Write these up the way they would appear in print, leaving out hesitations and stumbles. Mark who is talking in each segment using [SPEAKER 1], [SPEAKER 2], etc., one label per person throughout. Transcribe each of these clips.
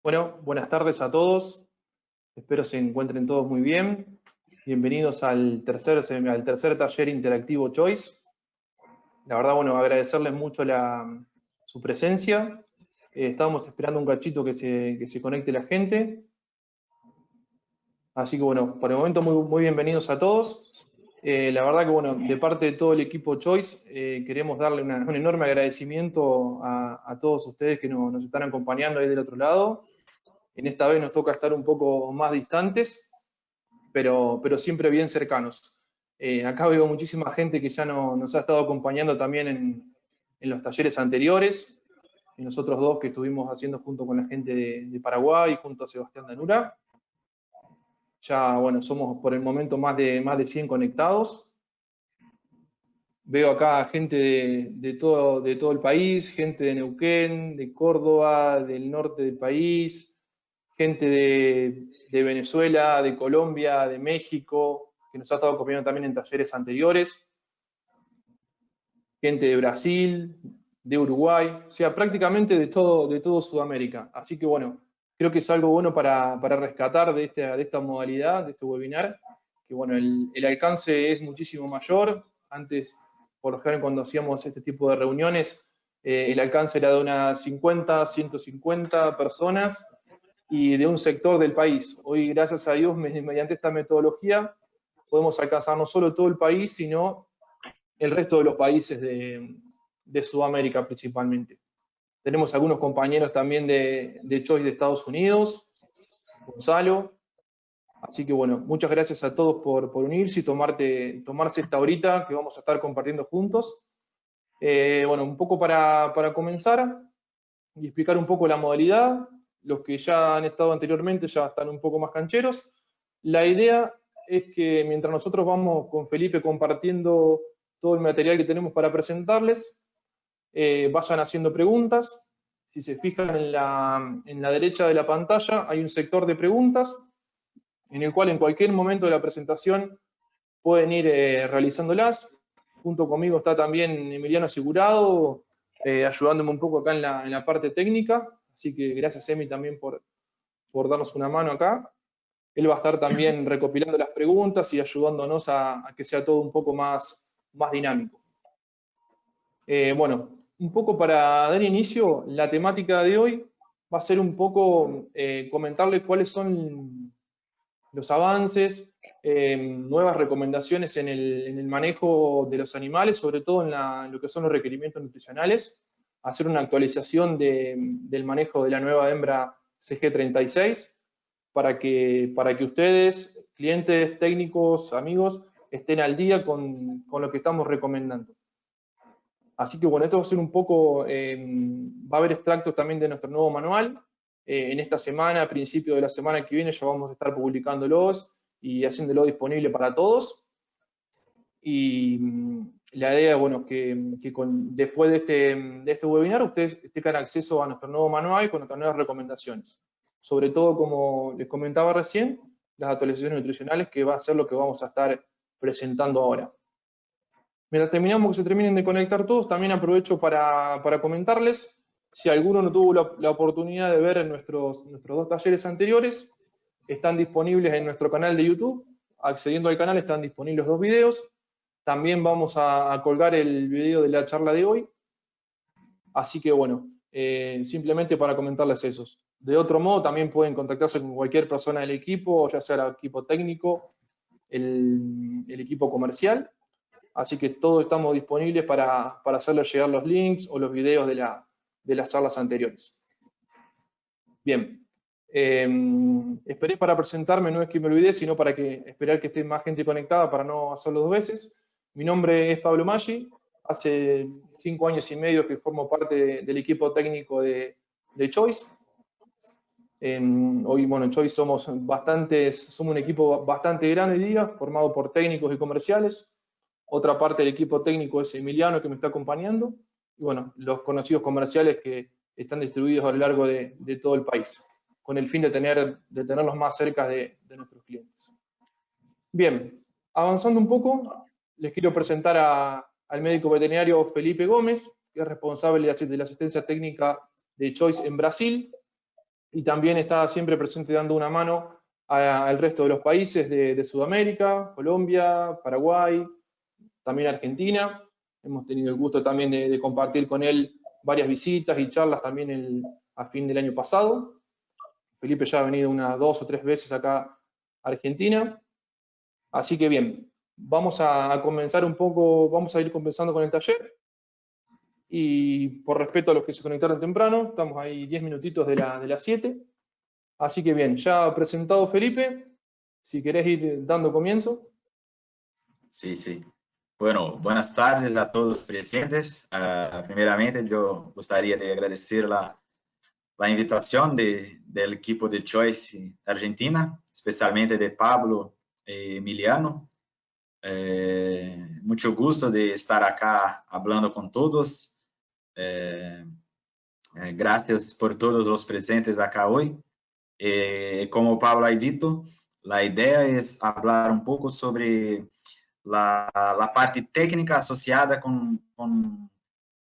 [SPEAKER 1] Bueno, buenas tardes a todos. Espero se encuentren todos muy bien. Bienvenidos al tercer taller interactivo Choice. La verdad, bueno, agradecerles mucho su presencia. Estábamos esperando un cachito que se conecte la gente. Así que bueno, por el momento muy bienvenidos a todos. La verdad que bueno, de parte de todo el equipo Choice, queremos darle un enorme agradecimiento a todos ustedes que nos están acompañando ahí del otro lado. En esta vez nos toca estar un poco más distantes, pero siempre bien cercanos. Acá veo muchísima gente que ya nos ha estado acompañando también en los talleres anteriores, en los otros dos que estuvimos haciendo junto con la gente de Paraguay, junto a Sebastián Danura. Ya, bueno, somos por el momento más de 100 conectados. Veo acá gente de todo el país, gente de Neuquén, de Córdoba, del norte del país, gente de Venezuela, de Colombia, de México, que nos ha estado acompañando también en talleres anteriores, gente de Brasil, de Uruguay, o sea, prácticamente de todo Sudamérica. Así que bueno, creo que es algo bueno para rescatar de esta modalidad, de este webinar, que bueno, el alcance es muchísimo mayor. Antes, por lo general, cuando hacíamos este tipo de reuniones, el alcance era de unas 50, 150 personas, y de un sector del país. Hoy, gracias a Dios, mediante esta metodología, podemos alcanzar no solo todo el país, sino el resto de los países de Sudamérica principalmente. Tenemos algunos compañeros también de Choice de Estados Unidos, Gonzalo. Así que bueno, muchas gracias a todos por unirse y tomarse esta horita que vamos a estar compartiendo juntos. Bueno, un poco para comenzar y explicar un poco la modalidad. Los que ya han estado anteriormente ya están un poco más cancheros. La idea es que mientras nosotros vamos con Felipe compartiendo todo el material que tenemos para presentarles, vayan haciendo preguntas. Si se fijan en la derecha de la pantalla hay un sector de preguntas en el cual en cualquier momento de la presentación pueden ir realizándolas. Junto conmigo está también Emiliano Asegurado, ayudándome un poco acá en la parte técnica. Así que gracias, Emi, también por darnos una mano acá. Él va a estar también recopilando las preguntas y ayudándonos a que sea todo un poco más dinámico. Bueno, un poco para dar inicio, la temática de hoy va a ser un poco comentarles cuáles son los avances, nuevas recomendaciones en el manejo de los animales, sobre todo en lo que son los requerimientos nutricionales, hacer una actualización del manejo de la nueva hembra CG36 para que ustedes, clientes, técnicos, amigos, estén al día con lo que estamos recomendando. Así que bueno, esto va a ser un poco, va a haber extractos también de nuestro nuevo manual. En esta semana, a principio de la semana que viene, ya vamos a estar publicándolos y haciéndolo disponible para todos. Y la idea es, bueno, que después de este webinar, ustedes tengan acceso a nuestro nuevo manual con nuestras nuevas recomendaciones. Sobre todo, como les comentaba recién, las actualizaciones nutricionales, que va a ser lo que vamos a estar presentando ahora. Mientras que se terminen de conectar todos, también aprovecho para comentarles, si alguno no tuvo la oportunidad de ver nuestros dos talleres anteriores, están disponibles en nuestro canal de YouTube. Accediendo al canal están disponibles 2 videos. También vamos a colgar el video de la charla de hoy. Así que bueno, simplemente para comentarles esos. De otro modo, también pueden contactarse con cualquier persona del equipo, ya sea el equipo técnico, el equipo comercial. Así que todos estamos disponibles para hacerles llegar los links o los videos de las charlas anteriores. Bien, esperé para presentarme, no es que me olvidé, sino para esperar que esté más gente conectada para no hacerlo 2 veces. Mi nombre es Pablo Maggi, hace 5 años y medio que formo parte del equipo técnico de Choice. Hoy, bueno, en Choice somos un equipo bastante grande, diría, formado por técnicos y comerciales. Otra parte del equipo técnico es Emiliano, que me está acompañando, y bueno, los conocidos comerciales que están distribuidos a lo largo de todo el país, con el fin de tenerlos más cerca de nuestros clientes. Bien, avanzando un poco, les quiero presentar al médico veterinario Felipe Gómez, que es responsable de la asistencia técnica de Choice en Brasil. y también está siempre presente dando una mano al resto de los países de Sudamérica, Colombia, Paraguay, también Argentina. Hemos tenido el gusto también de compartir con él varias visitas y charlas también a fin del año pasado. Felipe ya ha venido unas 2 o 3 veces acá a Argentina. Así que bien, vamos a comenzar un poco, vamos a ir comenzando con el taller. Y por respeto a los que se conectaron temprano, estamos ahí 10 minutitos de las 7. Así que bien, ya presentado Felipe, si querés ir dando comienzo.
[SPEAKER 2] Sí, sí. Bueno, buenas tardes a todos los presentes. Primeramente, yo gustaría de agradecer la invitación del equipo de Choice Argentina, especialmente de Pablo y Emiliano. Mucho gusto de estar acá hablando con todos. Gracias por todos los presentes acá hoy. Como Pablo ha dicho, la idea es hablar un poco sobre la parte técnica asociada con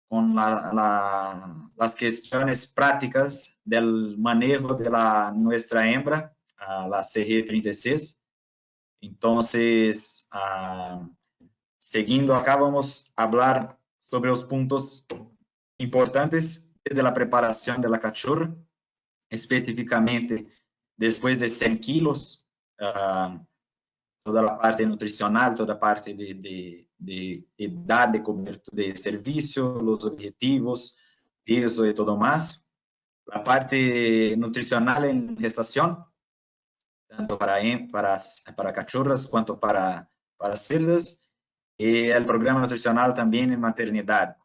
[SPEAKER 2] las cuestiones prácticas del manejo de nuestra hembra, la CG36. Entonces, siguiendo acá, vamos a hablar sobre los puntos importantes desde la preparación de la cachorra, específicamente después de 100 kilos, toda la parte nutricional, toda la parte de edad de cobertura de servicio, los objetivos, peso y todo más. La parte nutricional en gestación, tanto para cachorras cuanto para cerdas, y el programa nutricional también en maternidad.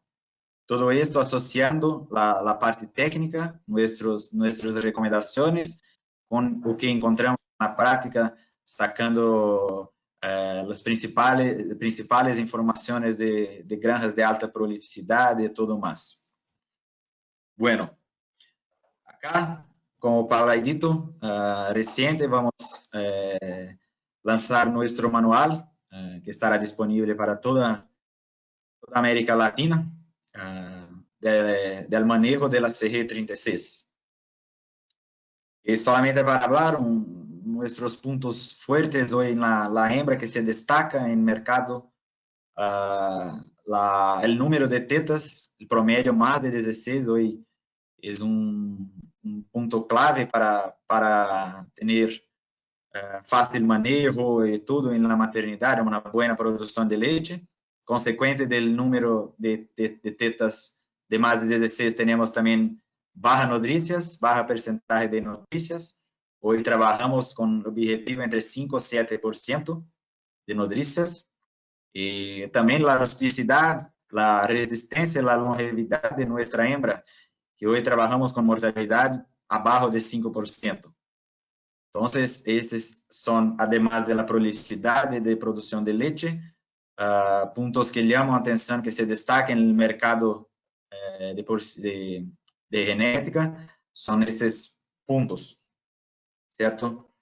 [SPEAKER 2] Todo esto asociando la parte técnica, nuestras recomendaciones, con lo que encontramos en la práctica, sacando las principales informaciones de granjas de alta prolificidad y todo más. Bueno, acá, como Paula ha dicho, reciente vamos a lanzar nuestro manual, que estará disponible para toda América Latina, del manejo de la CG36. Y solamente para hablar, nuestros puntos fuertes hoy en la hembra que se destaca en el mercado, el número de tetas, el promedio más de 16 hoy es un punto clave para tener fácil manejo y todo en la maternidad, una buena producción de leche. Consecuente del número de tetas de más de 16, tenemos también baja nodricias, baja porcentaje de nodricias. Hoy trabajamos con objetivo entre 5 y 7% de nodricias. Y también la rusticidad, la resistencia, la longevidad de nuestra hembra, que hoy trabajamos con mortalidad abajo de 5%. Entonces, esos son, además de la prolificidad de producción de leche, puntos que llaman atención que se destacan en el mercado de genética, son estos puntos, ¿cierto?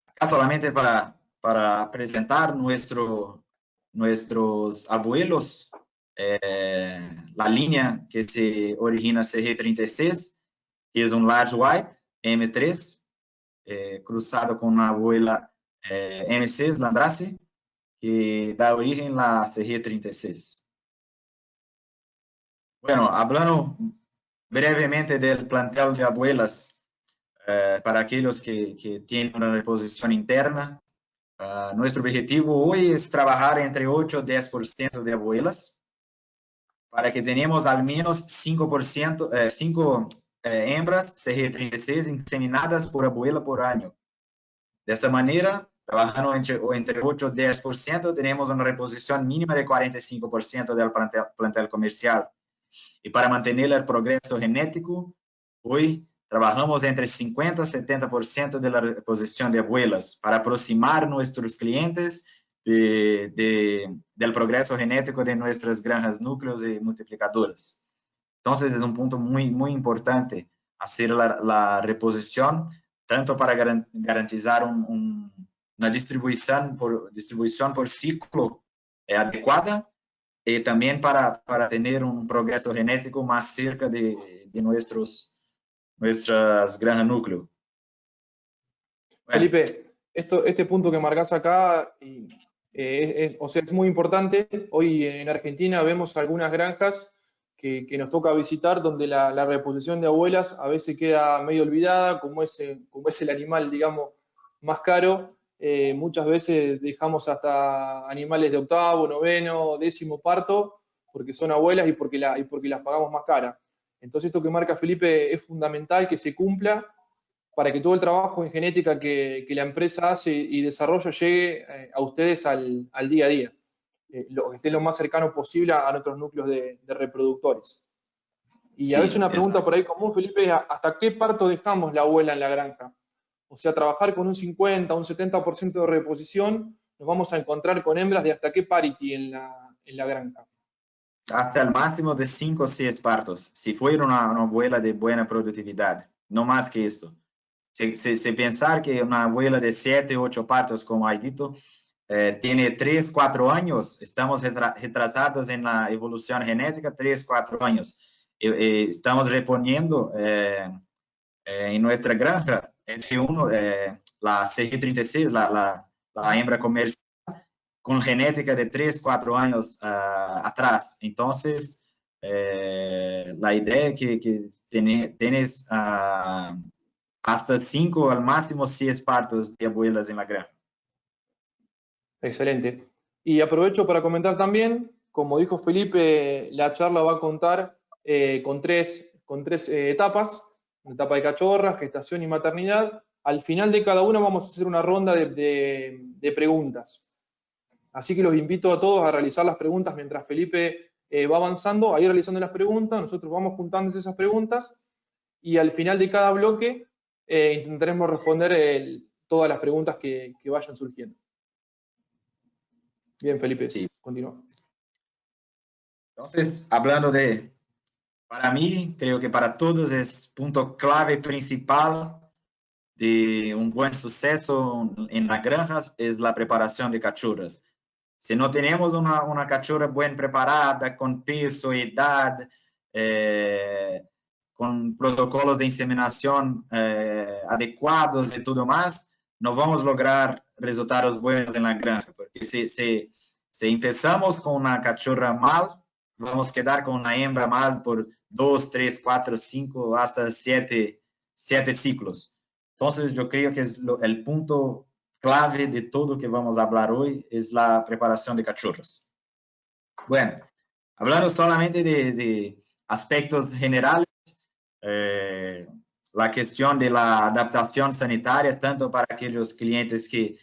[SPEAKER 2] Acá solamente para presentar nuestros abuelos, la línea que se origina CG36, que es un Large White M3, cruzado con una abuela M6 Landrace, que da origen a la CG36. Bueno, hablando brevemente del plantel de abuelas, para aquellos que tienen una reposición interna, nuestro objetivo hoy es trabajar entre 8 y 10% de abuelas, para que tenemos al menos 5%, 5 hembras CG36 inseminadas por abuela por año. De esta manera, trabajando entre 8 y 10%, tenemos una reposición mínima de 45% del plantel comercial. Y para mantener el progreso genético, hoy trabajamos entre 50 y 70% de la reposición de abuelas para aproximar nuestros clientes del progreso genético de nuestras granjas núcleos y multiplicadoras. Entonces, es un punto muy, muy importante hacer la reposición, tanto para garantizar una distribución por ciclo adecuada, y también para tener un progreso genético más cerca de nuestros nuestras granjas núcleo. Bueno,
[SPEAKER 1] Felipe, este punto que marcás acá, o sea, es muy importante. Hoy en Argentina vemos algunas granjas que nos toca visitar donde la reposición de abuelas a veces queda medio olvidada, como es el animal, digamos, más caro. Muchas veces dejamos hasta animales de octavo, noveno, décimo parto, porque son abuelas y porque las pagamos más caras. Entonces esto que marca Felipe es fundamental que se cumpla para que todo el trabajo en genética que la empresa hace y desarrolla llegue a ustedes al día a día, que esté lo más cercano posible a nuestros núcleos de reproductores. Y a veces
[SPEAKER 2] sí,
[SPEAKER 1] una pregunta por ahí común, Felipe, es ¿hasta qué parto dejamos la abuela en la granja? O sea, trabajar con un 50, un 70% de reposición, nos vamos a encontrar con hembras de hasta qué parity en la granja.
[SPEAKER 2] hasta el máximo de 5 o 6 partos, si fuera una abuela de buena productividad, no más que esto. Si pensar que una abuela de 7 o 8 partos, como hay dicho, tiene 3, 4 años, estamos retrasados en la evolución genética, 3, 4 años. Estamos reponiendo en nuestra granja, la CG36, la hembra comercial, con genética de 3, 4 años atrás. Entonces, la idea es que tienes hasta 5, al máximo 6 partos de abuelas en la granja.
[SPEAKER 1] Excelente. Y aprovecho para comentar también, como dijo Felipe, la charla va a contar con tres etapas, una etapa de cachorra, gestación y maternidad. Al final de cada una vamos a hacer una ronda de preguntas. Así que los invito a todos a realizar las preguntas mientras Felipe va avanzando, a ir realizando las preguntas, nosotros vamos juntando esas preguntas y al final de cada bloque intentaremos responder todas las preguntas que vayan surgiendo. Bien, Felipe,
[SPEAKER 2] Sí.
[SPEAKER 1] continúa.
[SPEAKER 2] Entonces, hablando para mí, creo que para todos es punto clave principal de un buen suceso en las granjas es la preparación de cachorras. Si no tenemos una cachorra bien preparada, con peso, edad, con protocolos de inseminación adecuados y todo más, no vamos a lograr resultados buenos en la granja, porque si empezamos con una cachorra mal, vamos a quedar con una hembra mal por 2, 3, 4, 5, hasta 7 ciclos. Entonces, yo creo que es el punto clave de todo que vamos a hablar hoy es la preparación de cachorros. Bueno, hablando solamente de aspectos generales, la cuestión de la adaptación sanitaria, tanto para aquellos clientes que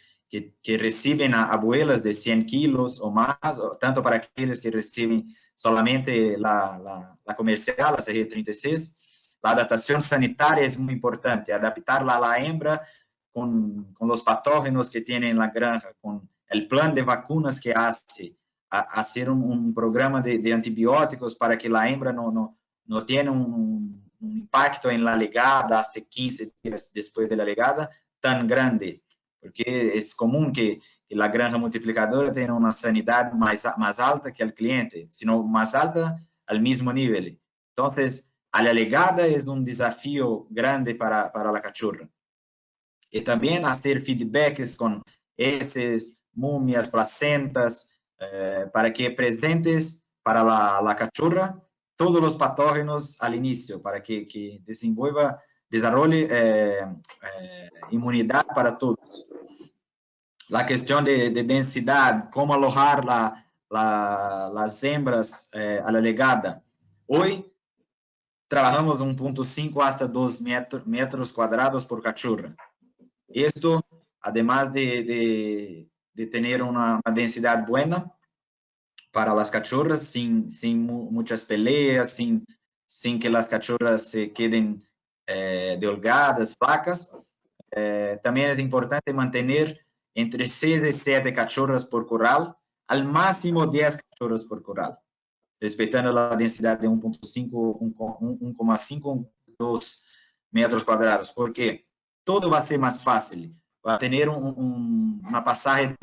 [SPEAKER 2] reciben a abuelas de 100 kilos o más, o tanto para aquellos que reciben solamente la comercial, la CG36, la adaptación sanitaria es muy importante, adaptarla a la hembra con los patógenos que tiene en la granja, con el plan de vacunas que hace, hacer un programa de antibióticos para que la hembra no tenga un impacto en la legada hasta 15 días después de la legada tan grande, porque es común que la granja multiplicadora tenga una sanidad más alta que el cliente, sino más alta al mismo nivel. Entonces, a la legada es un desafío grande para la cachorra. Y también hacer feedbacks con heces, momias, placentas, para que presentes para la cachorra todos los patógenos al inicio, para que desarrolle inmunidad para todos. La cuestión de densidad, cómo alojar las hembras a la legada. Hoy trabajamos 1.5 hasta 2 metros cuadrados por cachorra. Esto, además de tener una densidad buena para las cachorras, sin muchas peleas, sin que las cachorras se queden delgadas, flacas, también es importante mantener entre 6 y 7 cachorras por corral, al máximo 10 cachorras por corral, respetando la densidad de 1.5, 1,5, 2 metros cuadrados, porque todo va a ser más fácil. Va a tener una pasaje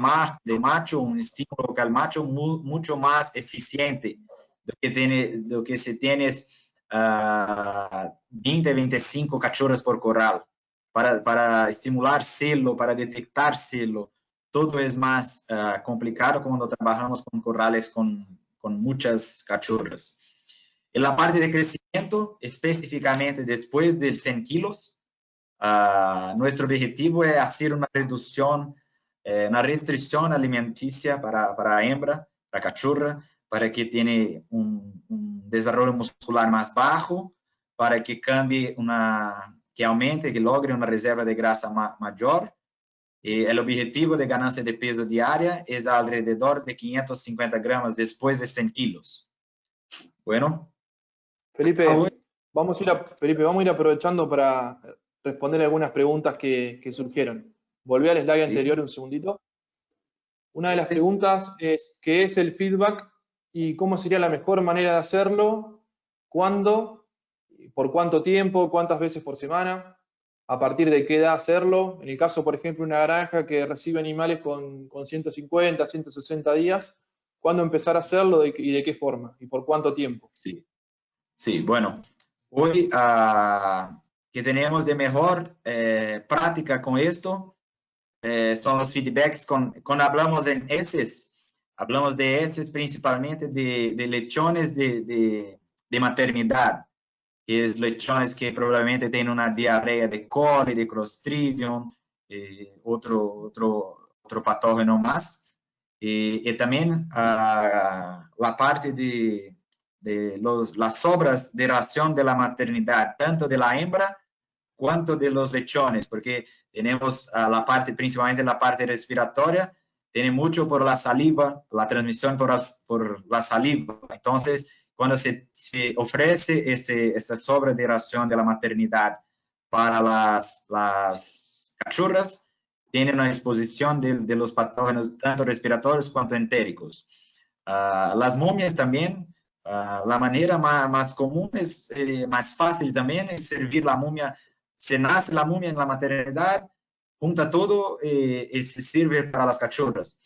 [SPEAKER 2] de macho, un estímulo local macho mucho más eficiente do que si tienes 20, 25 cachorros por corral, para estimular celo, para detectar celo. Todo es más complicado cuando trabajamos con corrales con muchas cachorras. En la parte de crecimiento, específicamente después de 100 kilos, nuestro objetivo es hacer una reducción, una restricción alimenticia para hembra, para cachorra, para que tiene un desarrollo muscular más bajo, para que cambie que aumente, que logre una reserva de grasa mayor. El objetivo de ganancia de peso diaria es alrededor de 550 gramos después de 100 kilos. Bueno.
[SPEAKER 1] Felipe, vamos a ir aprovechando para responder algunas preguntas que surgieron. Volví al slide anterior un segundito. Una de las preguntas es, ¿qué es el feedback y cómo sería la mejor manera de hacerlo? ¿Cuándo? ¿Por cuánto tiempo? ¿Cuántas veces por semana? ¿A partir de qué edad hacerlo? En el caso, por ejemplo, de una granja que recibe animales con 150, 160 días, ¿cuándo empezar a hacerlo y de qué forma? ¿Y por cuánto tiempo?
[SPEAKER 2] Sí, bueno, hoy que tenemos de mejor práctica con esto son los feedbacks cuando hablamos de heces principalmente de lechones de maternidad, que es lechones que probablemente tienen una diarrea de coli, de Clostridium, otro patógeno más. Y también la parte de las sobras de ración de la maternidad, tanto de la hembra cuanto de los lechones, porque tenemos principalmente la parte respiratoria, tiene mucho por la saliva, la transmisión por la saliva. Entonces, cuando se ofrece esta sobra de ración de la maternidad para las cachorras, tiene una exposición de los patógenos tanto respiratorios cuanto entéricos. Las momias también, la manera más común es más fácil también es servir la momia. Se nace la momia en la maternidad, junta todo y se sirve para las cachorras.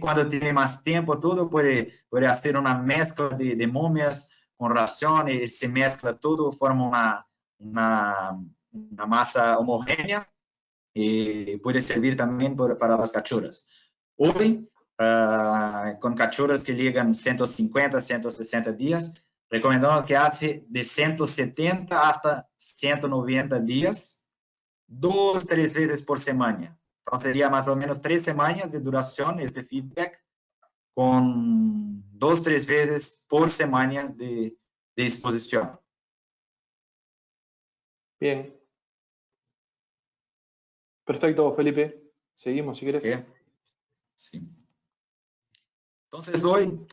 [SPEAKER 2] Cuando tiene más tiempo todo, puede hacer una mezcla de momias con ración y se mezcla todo, forma una masa homogénea y puede servir también para las cachorras. Hoy, con cachorras que llegan 150, 160 días, recomendamos que hace de 170 hasta 190 días, 2-3 veces por semana. Entonces sería más o menos 3 semanas de duración este feedback con 2-3 veces por semana de exposición.
[SPEAKER 1] Bien. Perfecto, Felipe. Seguimos, si querés.
[SPEAKER 2] Sí. Entonces, hoy,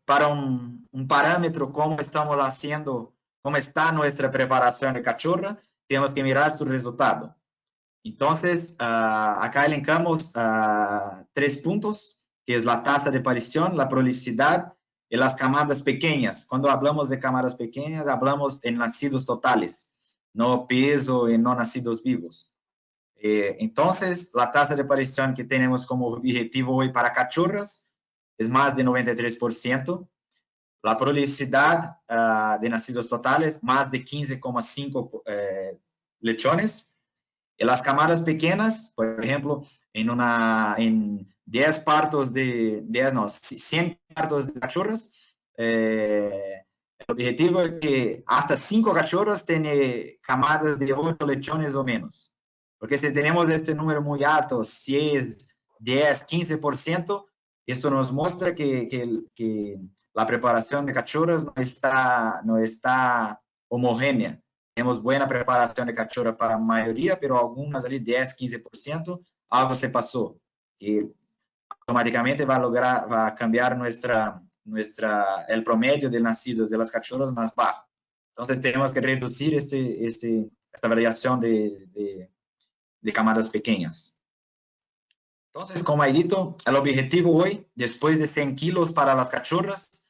[SPEAKER 2] para un parámetro, cómo estamos haciendo, cómo está nuestra preparación de cachorra, tenemos que mirar su resultado. Entonces, acá elencamos 3 puntos, que es la tasa de aparición, la prolificidad y las camadas pequeñas. Cuando hablamos de camadas pequeñas, hablamos en nacidos totales, no peso y no nacidos vivos. Entonces, la tasa de aparición que tenemos como objetivo hoy para cachorras es más de 93%. La prolificidad de nacidos totales, más de 15,5 lechones. Y las camadas pequeñas, por ejemplo, en 10 partos 100 partos de cachorras, el objetivo es que hasta 5 cachorras tienen camadas de 8 lechones o menos. Porque si tenemos este número muy alto, 6, 10, 15%, esto nos muestra que la preparación de cachorras no está homogénea. Tenemos buena preparación de cachorra para la mayoría, pero algunas ali 10, 15%, algo se pasó. Y automáticamente va a cambiar el promedio de nacidos de las cachorras más bajo. Entonces tenemos que reducir esta variación de camadas pequeñas. Entonces, como he dicho, el objetivo hoy, después de 100 kilos para las cachorras,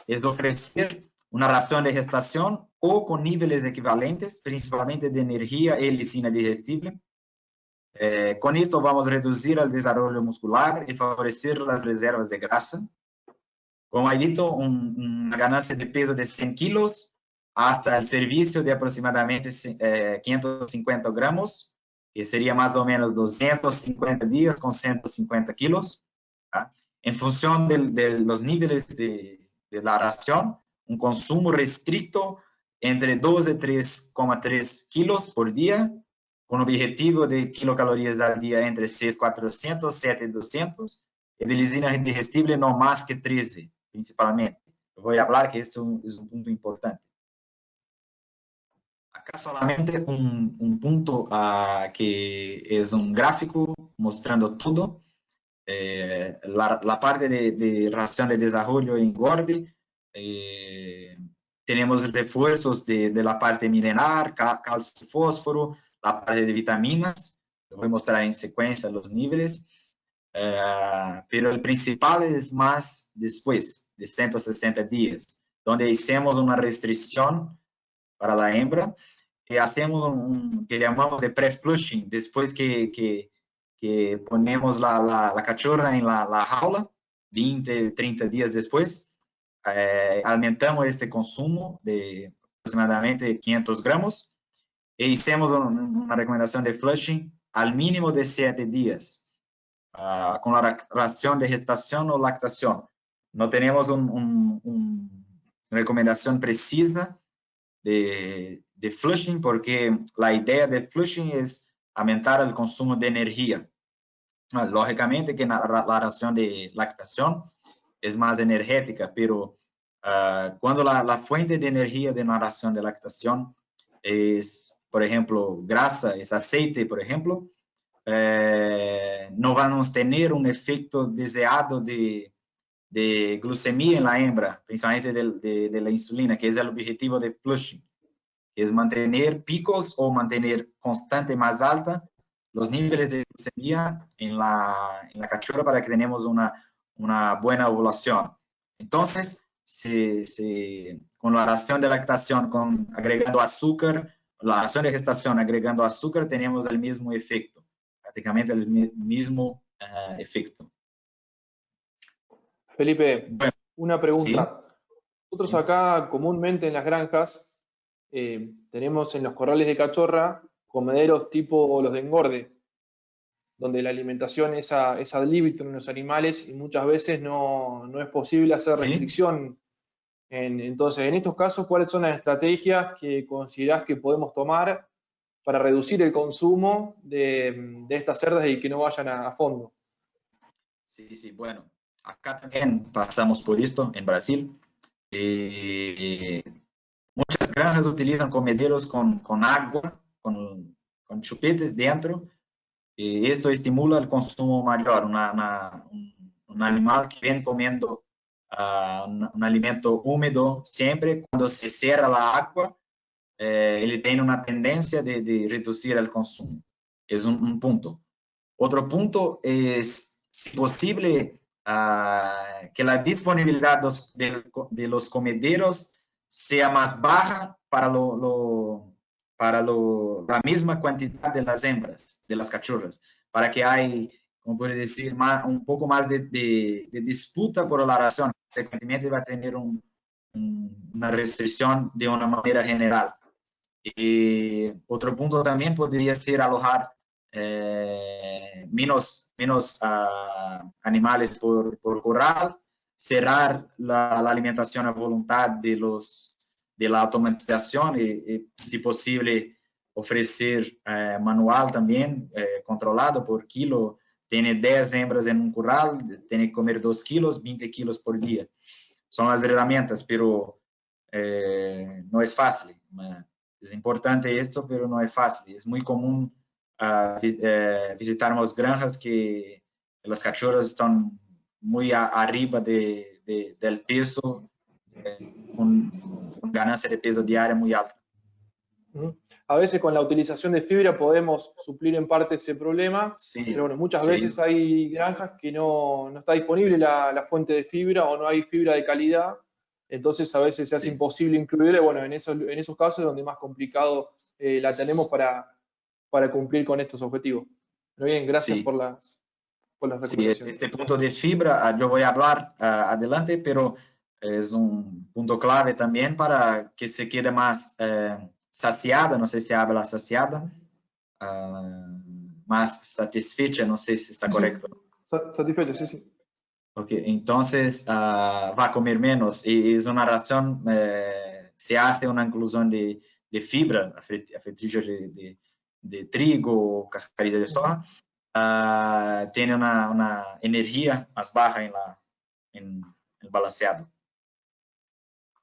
[SPEAKER 2] es ofrecer una ración de gestación o con niveles equivalentes, principalmente de energía y lisina digestible. Con esto vamos a reducir el desarrollo muscular y favorecer las reservas de grasa. Como he dicho, una ganancia de peso de 100 kilos hasta el servicio de aproximadamente 550 gramos, que sería más o menos 250 días con 150 kilos. ¿Ah? En función de los niveles de la ración, un consumo restricto entre 2 y 3,3 kilos por día, con objetivo de kilocalorías al día entre 6,400 y 7,200, y de lisina digestible no más que 13, principalmente. Voy a hablar que esto es un punto importante. Acá solamente un punto que es un gráfico mostrando todo. La parte de ración de desarrollo y engorde, tenemos refuerzos de la parte mineral, calcio, fósforo, la parte de vitaminas. Voy a mostrar en secuencia los niveles, pero el principal es más después de 160 días, donde hicimos una restricción para la hembra y hacemos que llamamos de pre-flushing, después que ponemos la cachorra en la jaula, 20, 30 días después, aumentamos este consumo de aproximadamente 500 gramos e hicimos una recomendación de flushing al mínimo de 7 días, con la ración de gestación o lactación. No tenemos una recomendación precisa de flushing, porque la idea de flushing es aumentar el consumo de energía. Lógicamente que la ración de lactación es más energética, pero cuando la fuente de energía de una ración de lactación es, por ejemplo, grasa, es aceite, por ejemplo, no vamos a tener un efecto deseado de glucemia en la hembra, principalmente de la insulina, que es el objetivo de flushing, que es mantener picos o mantener constante más alta los niveles de glucemia en la cachorra para que tengamos una buena ovulación. Entonces, con la ración de lactación, agregando azúcar, la ración de gestación agregando azúcar, tenemos el mismo efecto, prácticamente el mismo efecto.
[SPEAKER 1] Felipe,
[SPEAKER 2] Bueno,
[SPEAKER 1] una pregunta.
[SPEAKER 2] ¿sí?
[SPEAKER 1] Nosotros
[SPEAKER 2] Sí.
[SPEAKER 1] acá comúnmente en las granjas tenemos en los corrales de cachorra comederos tipo los de engorde, donde la alimentación es ad libitum en los animales y muchas veces no es posible hacer
[SPEAKER 2] ¿Sí?
[SPEAKER 1] restricción. Entonces, en estos casos, ¿cuáles son las estrategias que considerás que podemos tomar para reducir el consumo de estas cerdas y que no vayan a fondo?
[SPEAKER 2] Sí, sí, bueno, acá también pasamos por esto en Brasil. Muchas granjas utilizan comederos con agua, con chupetes dentro, y esto estimula el consumo mayor. Un animal que viene comiendo un alimento húmedo siempre, cuando se cierra la agua, él tiene una tendencia de reducir el consumo. Es un punto. Otro punto es, si posible, que la disponibilidad de los comederos sea más baja para la misma cantidad de las hembras, de las cachorras, para que haya, como puedo decir, un poco más de disputa por la ración. Consecuentemente va a tener una restricción de una manera general. Y otro punto también podría ser alojar menos animales por corral, cerrar la alimentación a voluntad de la automatización y si posible, ofrecer manual también, controlado por kilo. Tiene 10 hembras en un corral, tiene que comer 2 kilos, 20 kilos por día. Son las herramientas, pero no es fácil. Es importante esto, pero no es fácil. Es muy común visitarmos granjas que las cachorras están muy arriba del peso, con ganancia de peso diaria muy alta.
[SPEAKER 1] A veces con la utilización de fibra podemos suplir en parte ese problema,
[SPEAKER 2] Sí,
[SPEAKER 1] pero bueno, muchas
[SPEAKER 2] sí,
[SPEAKER 1] veces hay granjas que no está disponible la fuente de fibra o no hay fibra de calidad, entonces a veces se hace
[SPEAKER 2] sí.
[SPEAKER 1] imposible incluirla. Bueno, en esos casos es donde más complicado la tenemos para cumplir con estos objetivos. Pero bien, gracias
[SPEAKER 2] Sí.
[SPEAKER 1] por las
[SPEAKER 2] Sí,
[SPEAKER 1] recomendaciones.
[SPEAKER 2] este punto de fibra, yo voy a hablar adelante, pero es un punto clave también para que se quede más saciada, no sé si habla saciada, más satisfecha, no sé si está correcto.
[SPEAKER 1] Satisfecho, sí, sí.
[SPEAKER 2] Ok, entonces va a comer menos y es una razón, se hace una inclusión de fibra, afeitillo de trigo, cascarilla de soja, tiene una energía más baja en el balanceado.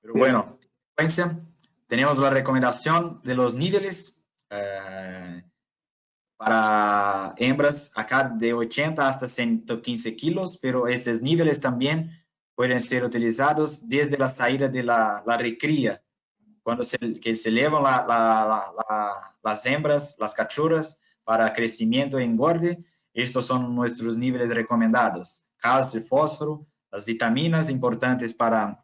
[SPEAKER 2] Pero
[SPEAKER 1] Bien.
[SPEAKER 2] bueno, en secuencia, tenemos la recomendación de los niveles para hembras acá de 80 hasta 115 kilos, pero estos niveles también pueden ser utilizados desde la salida de la recría, cuando se llevan las hembras, las cachorras, para crecimiento e engorde. Estos son nuestros niveles recomendados: calcio y fósforo, las vitaminas importantes para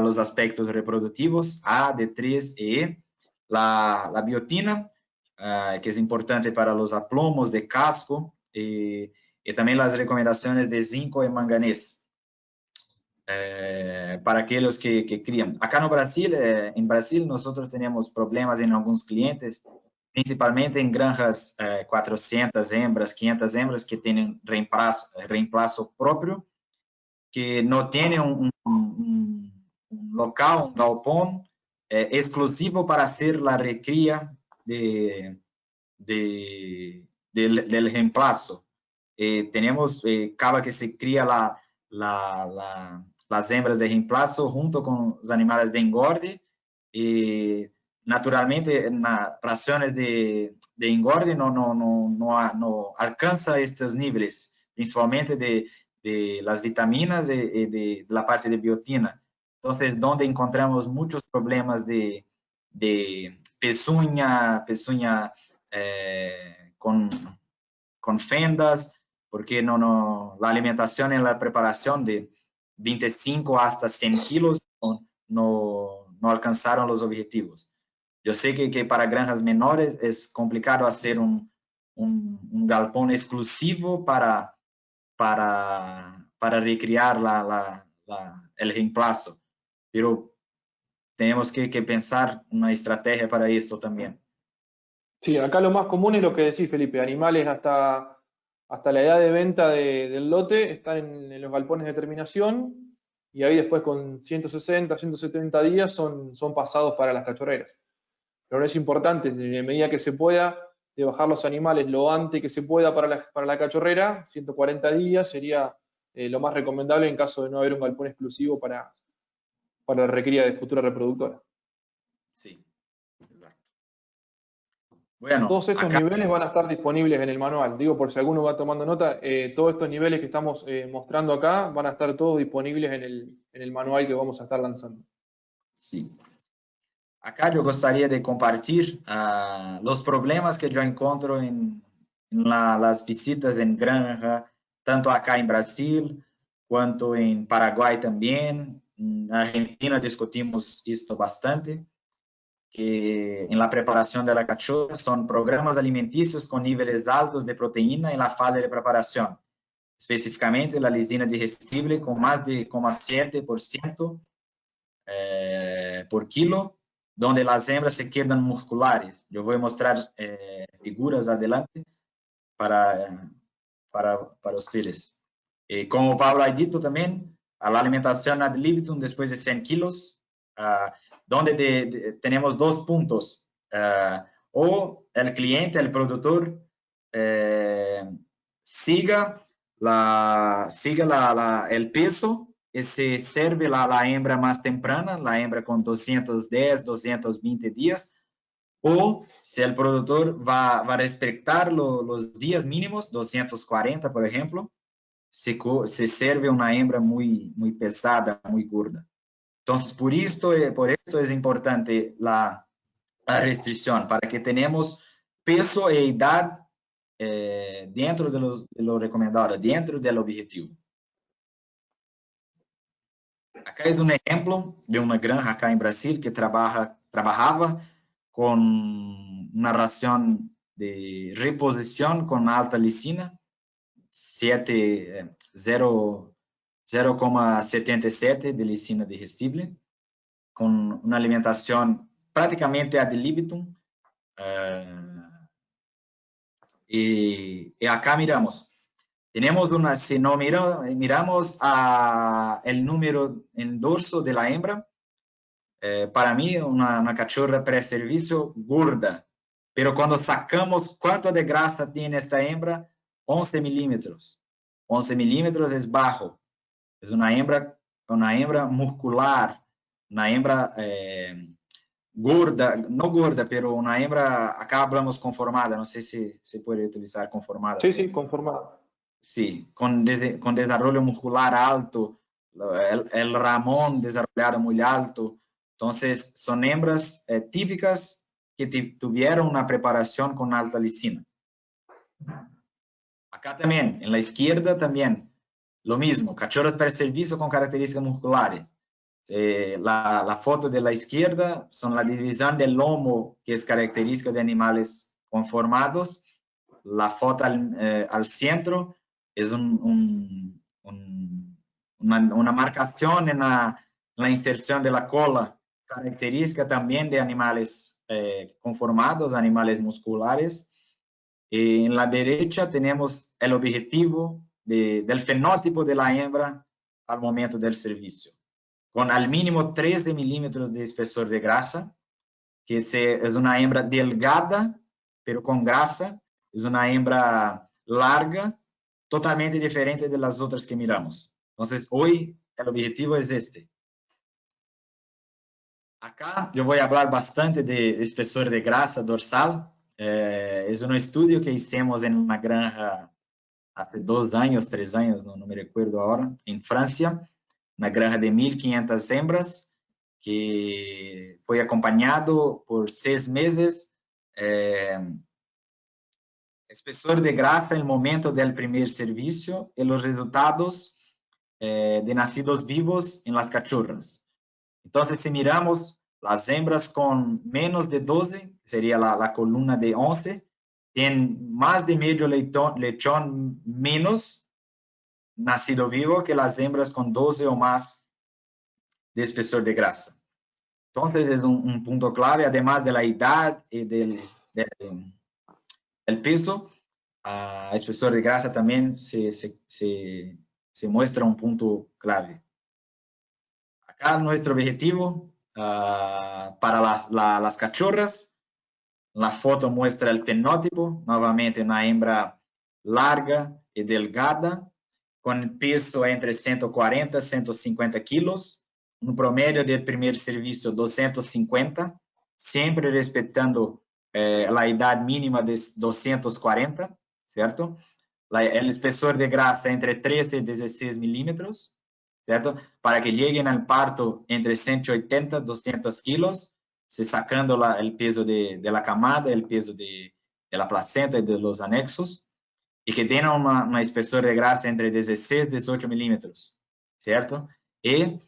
[SPEAKER 2] los aspectos reproductivos, A, D3 e E, la biotina, que es importante para los aplomos de casco, y también las recomendaciones de zinco y manganeso. Para aquellos que crían. Acá en Brasil nosotros tenemos problemas en algunos clientes, principalmente en granjas 400 hembras, 500 hembras que tienen reemplazo propio, que no tienen un local, un galpón exclusivo para hacer la recría del reemplazo. Tenemos, cada que se cría las hembras de reemplazo junto con los animales de engorde, y naturalmente en las raciones de engorde no alcanza estos niveles, principalmente de las vitaminas y de la parte de biotina. Entonces, donde encontramos muchos problemas de pezuña con fendas, porque la alimentación y la preparación de 25 hasta 100 kilos no alcanzaron los objetivos. Yo sé que para granjas menores es complicado hacer un galpón exclusivo para recriar el reemplazo, pero tenemos que pensar una estrategia para esto también.
[SPEAKER 1] Sí, acá lo más común es lo que decís, Felipe, animales hasta la edad de venta del lote están en los galpones de terminación y ahí después con 160, 170 días son pasados para las cachorreras. Pero es importante, en la medida que se pueda, de bajar los animales lo antes que se pueda para la cachorrera, 140 días sería lo más recomendable en caso de no haber un galpón exclusivo para la recría de futura reproductora.
[SPEAKER 2] Sí, exacto. Bueno,
[SPEAKER 1] Todos estos
[SPEAKER 2] acá
[SPEAKER 1] niveles van a estar disponibles en el manual. Digo, por si alguno va tomando nota, todos estos niveles que estamos mostrando acá van a estar todos disponibles en el manual que vamos a estar lanzando.
[SPEAKER 2] sí. Acá yo gostaria de compartir los problemas que yo encontro en las visitas en granja, tanto acá en Brasil, cuanto en Paraguay también. En Argentina discutimos esto bastante, que en la preparación de la cachorra son programas alimenticios con niveles altos de proteína en la fase de preparación, específicamente la lisina digestible con más de 0,7% por kilo, donde las hembras se quedan musculares. Yo voy a mostrar figuras adelante para ustedes. Como Pablo ha dicho también, a la alimentación ad libitum después de 100 kilos, donde tenemos dos puntos. O el cliente, el productor, siga el peso y se sirve la hembra más temprana, la hembra con 210, 220 días, o si el productor va a respetar los días mínimos, 240, por ejemplo, se sirve una hembra muy pesada, muy gorda. Entonces, por esto es importante la restricción, para que tenemos peso e edad dentro de lo recomendado, dentro del objetivo. Acá es un ejemplo de una granja acá en Brasil que trabajaba con una ración de reposición con alta lisina, 0,7 0,77 de lisina digestible, con una alimentación prácticamente ad libitum. Y acá miramos, tenemos una, si no miramos el número en dorso de la hembra, para mí una cachorra pre-servicio gorda, pero cuando sacamos cuánto de grasa tiene esta hembra, 11 milímetros. 11 milímetros es bajo, es una hembra muscular, una hembra gorda, no gorda, pero una hembra, acá hablamos conformada, no sé si se puede utilizar conformada.
[SPEAKER 1] Sí, sí, conformada.
[SPEAKER 2] Sí, con desarrollo muscular alto, el ramón desarrollado muy alto. Entonces, son hembras típicas que tuvieron una preparación con alta lisina. Acá también, en la izquierda también, lo mismo, cachorros para servicio con características musculares. La foto de la izquierda son la división del lomo, que es característica de animales conformados. La foto al centro es una marcación en la inserción de la cola, característica también de animales conformados, animales musculares. Y en la derecha tenemos el objetivo del fenótipo de la hembra al momento del servicio, con al mínimo 13 milímetros de espesor de grasa, que es una hembra delgada, pero con grasa, es una hembra larga, totalmente diferente de las otras que miramos. Entonces, hoy el objetivo es este. Acá yo voy a hablar bastante de espesor de grasa dorsal. Es un estudio que hicimos en una granja hace 2 años, 3 años, no me recuerdo ahora, en Francia, una granja de 1.500 hembras, que fue acompañado por 6 meses. Espesor de grasa en el momento del primer servicio y los resultados de nacidos vivos en las cachorras. Entonces, si miramos las hembras con menos de 12, sería la columna de 11, tienen más de medio lechón menos nacido vivo que las hembras con 12 o más de espesor de grasa. Entonces, es un punto clave, además de la edad y del peso. A espesor de grasa también se muestra un punto clave. Acá nuestro objetivo para las cachorras, la foto muestra el fenótipo, nuevamente una hembra larga y delgada, con peso entre 140 y 150 kilos, un promedio del primer servicio 250, siempre respetando la edad mínima de 240, ¿cierto? El espesor de grasa entre 13 y 16 milímetros, ¿cierto? Para que lleguen al parto entre 180 y 200 kilos, se sacando el peso de la camada, el peso de la placenta y de los anexos, y que tengan una espesor de grasa entre 16 y 18 milímetros, ¿cierto? Y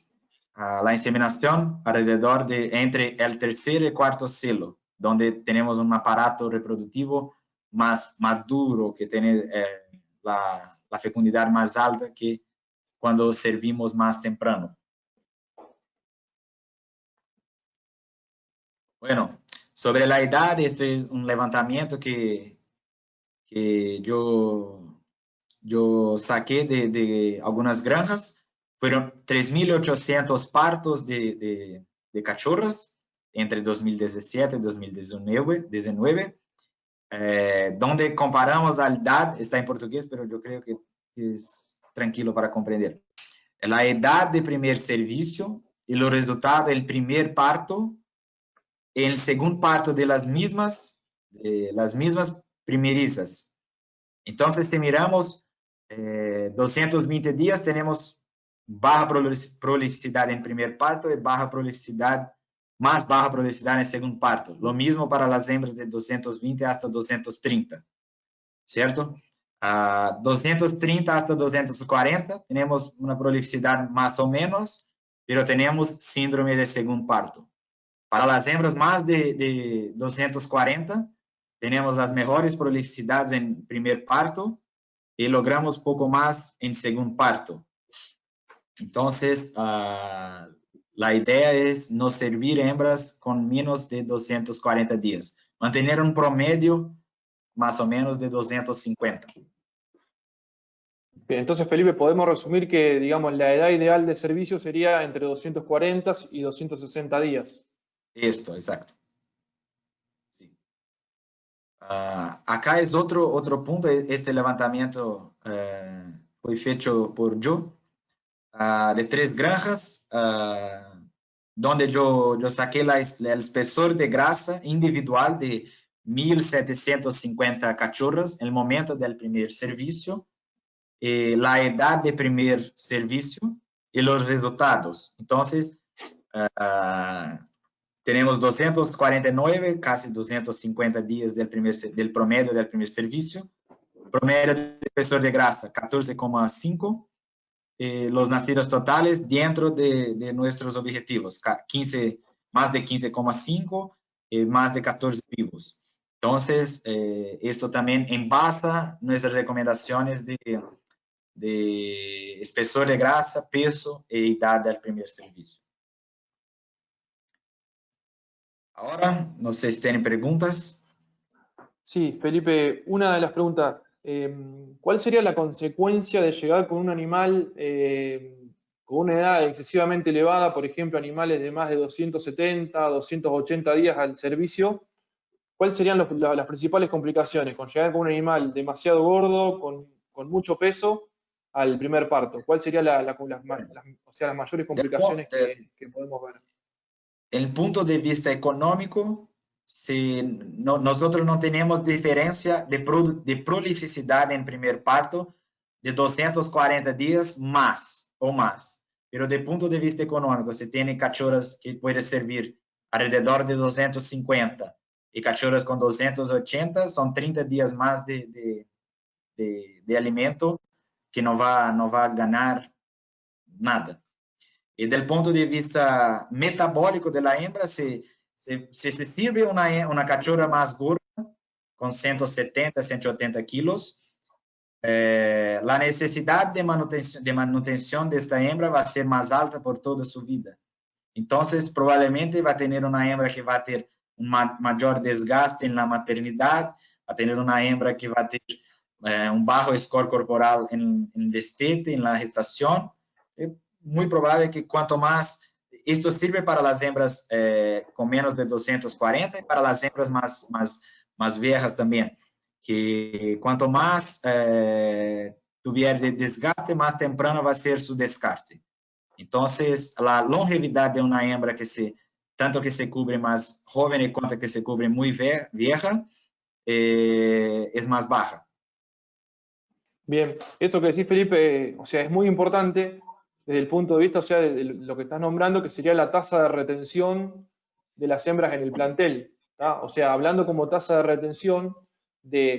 [SPEAKER 2] la inseminación alrededor de entre el tercer y cuarto celo, donde tenemos un aparato reproductivo más maduro, que tiene la fecundidad más alta que cuando servimos más temprano. Bueno, sobre la edad, este es un levantamiento que yo saqué de algunas granjas. Fueron 3.800 partos de cachorras entre 2017 y 2019, donde comparamos la edad, está en portugués, pero yo creo que es tranquilo para comprender. La edad de primer servicio y los resultados del primer parto y el segundo parto de las mismas primerizas. Entonces, si miramos 220 días, tenemos baja prolificidad en primer parto y más baja prolificidad en segundo parto. Lo mismo para las hembras de 220 hasta 230, ¿cierto? 230 hasta 240 tenemos una prolificidad más o menos, pero tenemos síndrome de segundo parto. Para las hembras más de 240, tenemos las mejores prolificidades en primer parto y logramos poco más en segundo parto. Entonces, la idea es no servir hembras con menos de 240 días. Mantener un promedio más o menos de 250.
[SPEAKER 1] Bien, entonces, Felipe, podemos resumir que, digamos, la edad ideal de servicio sería entre 240 y 260 días.
[SPEAKER 2] Esto, exacto. Sí. Acá es otro punto, este levantamiento fue hecho por yo, de 3 granjas, donde yo saqué el espesor de grasa individual de 1.750 cachorras en el momento del primer servicio, la edad de primer servicio y los resultados. Entonces, tenemos 249, casi 250 días del promedio del primer servicio. Promedio de espesor de grasa, 14,5. Los nacidos totales dentro de nuestros objetivos, 15, más de 15,5, más de 14 vivos. Entonces, esto también envasa nuestras recomendaciones de espesor de grasa, peso e edad del primer servicio. Ahora, no sé si tienen preguntas.
[SPEAKER 1] Sí, Felipe, una de las preguntas, ¿cuál sería la consecuencia de llegar con un animal con una edad excesivamente elevada, por ejemplo, animales de más de 270, 280 días al servicio? ¿Cuáles serían las principales complicaciones con llegar con un animal demasiado gordo, con mucho peso, al primer parto? ¿Cuáles serían o sea, las mayores complicaciones que podemos ver?
[SPEAKER 2] El punto de vista económico, si nosotros no tenemos diferencia de prolificidad en primer parto de 240 días más o más. Pero de punto de vista económico, si tiene cachorras que pueden servir alrededor de 250 y cachorras con 280, son 30 días más de alimento que no va a ganar nada. Y del punto de vista metabólico de la hembra, si se sirve una cachorra más gorda, con 170, 180 kilos, la necesidad de manutención de esta hembra va a ser más alta por toda su vida. Entonces, probablemente va a tener una hembra que va a tener un mayor desgaste en la maternidad, va a tener una hembra que va a tener un bajo score corporal en el destete, en la gestación. Muy probable que cuanto más, esto sirve para las hembras con menos de 240 y para las hembras más viejas también, que cuanto más tuviera de desgaste, más temprano va a ser su descarte. Entonces, la longevidad de una hembra tanto que se cubre más joven cuanto que se cubre muy vieja, es más baja.
[SPEAKER 1] Bien, esto que decís, Felipe, o sea, es muy importante desde el punto de vista, o sea, de lo que estás nombrando, que sería la tasa de retención de las hembras en el plantel, ¿tá? O sea, hablando como tasa de retención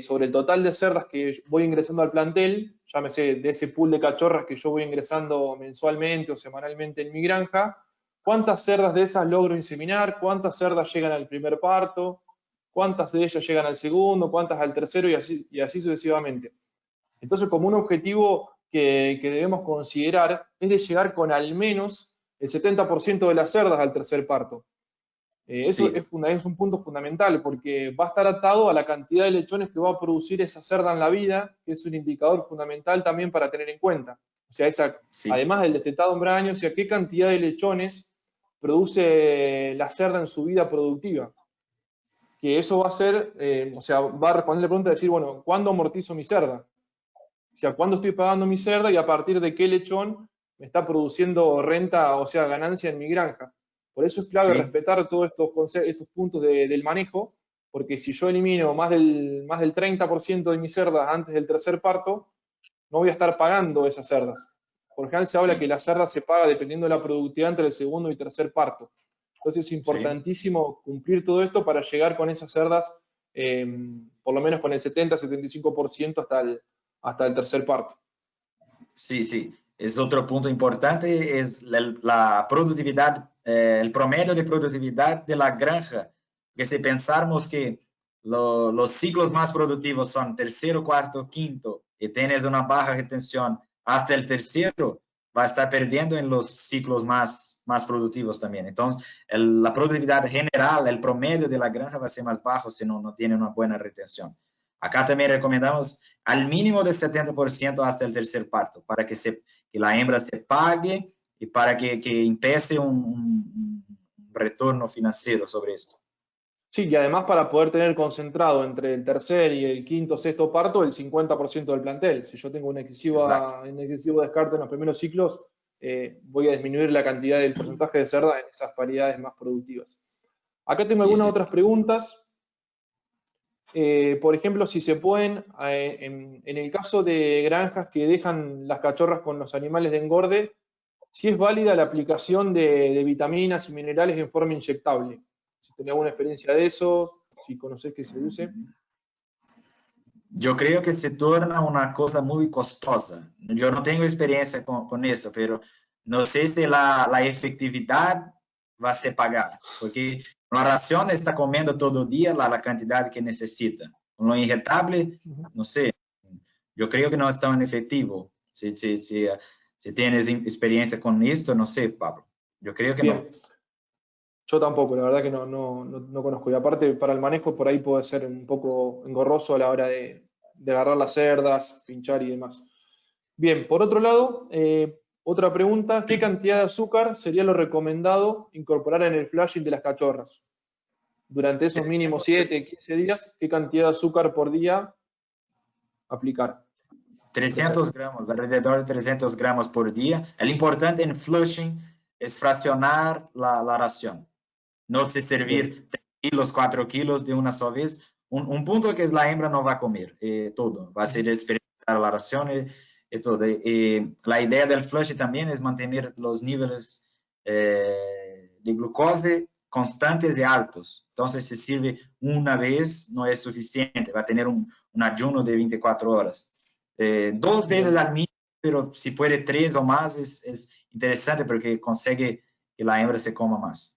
[SPEAKER 1] sobre el total de cerdas que voy ingresando al plantel, llámese de ese pool de cachorras que yo voy ingresando mensualmente o semanalmente en mi granja, ¿cuántas cerdas de esas logro inseminar? ¿Cuántas cerdas llegan al primer parto? ¿Cuántas de ellas llegan al segundo? ¿Cuántas al tercero? Y así sucesivamente. Entonces, como un objetivo que debemos considerar es de llegar con al menos el 70% de las cerdas al tercer parto. Eso
[SPEAKER 2] Sí.
[SPEAKER 1] es un punto fundamental porque va a estar atado a la cantidad de lechones que va a producir esa cerda en la vida, que es un indicador fundamental también para tener en cuenta. O sea,
[SPEAKER 2] Sí.
[SPEAKER 1] además del destetado embraño, o sea, qué cantidad de lechones produce la cerda en su vida productiva. Que eso va a ser, o sea, va a responder la pregunta de decir, bueno, ¿cuándo amortizo mi cerda? O sea, ¿cuándo estoy pagando mi cerda y a partir de qué lechón me está produciendo renta, o sea, ganancia en mi granja? Por eso es clave
[SPEAKER 2] Sí.
[SPEAKER 1] respetar todos estos puntos del manejo, porque si yo elimino más del 30% de mis cerdas antes del tercer parto, no voy a estar pagando esas cerdas. Por ejemplo, se habla
[SPEAKER 2] Sí.
[SPEAKER 1] que la cerda se paga dependiendo de la productividad entre el segundo y tercer parto. Entonces es
[SPEAKER 2] Sí.
[SPEAKER 1] importantísimo cumplir todo esto para llegar con esas cerdas, por lo menos con el 70-75% hasta el tercer parto.
[SPEAKER 2] Sí, sí. Es otro punto importante, es la productividad, el promedio de productividad de la granja. Que si pensamos que los ciclos más productivos son tercero, cuarto, quinto, y tienes una baja retención hasta el tercero, va a estar perdiendo en los ciclos más productivos también. Entonces, la productividad general, el promedio de la granja va a ser más bajo si no tiene una buena retención. Acá también recomendamos al mínimo del 70% hasta el tercer parto, para que la hembra se pague y para que empiece un retorno financiero sobre esto.
[SPEAKER 1] Sí, y además para poder tener concentrado entre el tercer y el quinto, sexto parto el 50% del plantel. Si yo tengo un excesivo descarte en los primeros ciclos, voy a disminuir la cantidad del porcentaje de cerda en esas paridades más productivas. Acá tengo algunas otras preguntas. Por ejemplo, si se pueden, en el caso de granjas que dejan las cachorras con los animales de engorde, si es válida la aplicación de vitaminas y minerales en forma inyectable. Si tenés alguna experiencia de eso, si conocés que se use.
[SPEAKER 2] Yo creo que se torna una cosa muy costosa. Yo no tengo experiencia con eso, pero no sé si la efectividad va a ser pagar, porque la ración está comiendo todo el día la cantidad que necesita. Con lo inyectable, no sé, yo creo que no es tan efectivo. Si tienes experiencia con esto, no sé, Pablo. Yo creo que
[SPEAKER 1] Bien.
[SPEAKER 2] no.
[SPEAKER 1] Yo tampoco, la verdad que no conozco. Y aparte, para el manejo por ahí puede ser un poco engorroso a la hora de agarrar las cerdas, pinchar y demás. Bien, por otro lado, otra pregunta, ¿qué cantidad de azúcar sería lo recomendado incorporar en el flashing de las cachorras? Durante esos mínimos 7, 15 días, ¿qué cantidad de azúcar por día aplicar?
[SPEAKER 2] 300 gramos, alrededor de 300 gramos por día. El importante en flushing es fraccionar la ración. No se servir 3 kilos, 4 kilos de una sola vez. Un punto que es la hembra no va a comer todo, va a ser experimentar la ración y todo. La idea del flush también es mantener los niveles de glucosa constantes y altos. Entonces, si sirve una vez, no es suficiente, va a tener un ayuno de 24 horas. 2 veces al mínimo, pero si puede 3 o más, es interesante porque consigue que la hembra se coma más.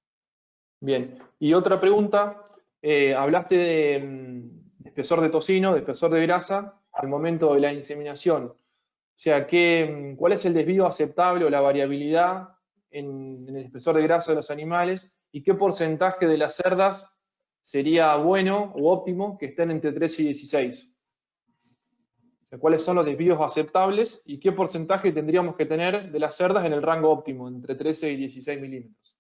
[SPEAKER 1] Bien, y otra pregunta, hablaste de espesor de tocino, de espesor de grasa al momento de la inseminación. O sea, ¿cuál es el desvío aceptable o la variabilidad en el espesor de grasa de los animales? ¿Y qué porcentaje de las cerdas sería bueno o óptimo que estén entre 3 y 16? O sea, ¿cuáles son los desvíos aceptables y qué porcentaje tendríamos que tener de las cerdas en el rango óptimo, entre 13 y 16 milímetros?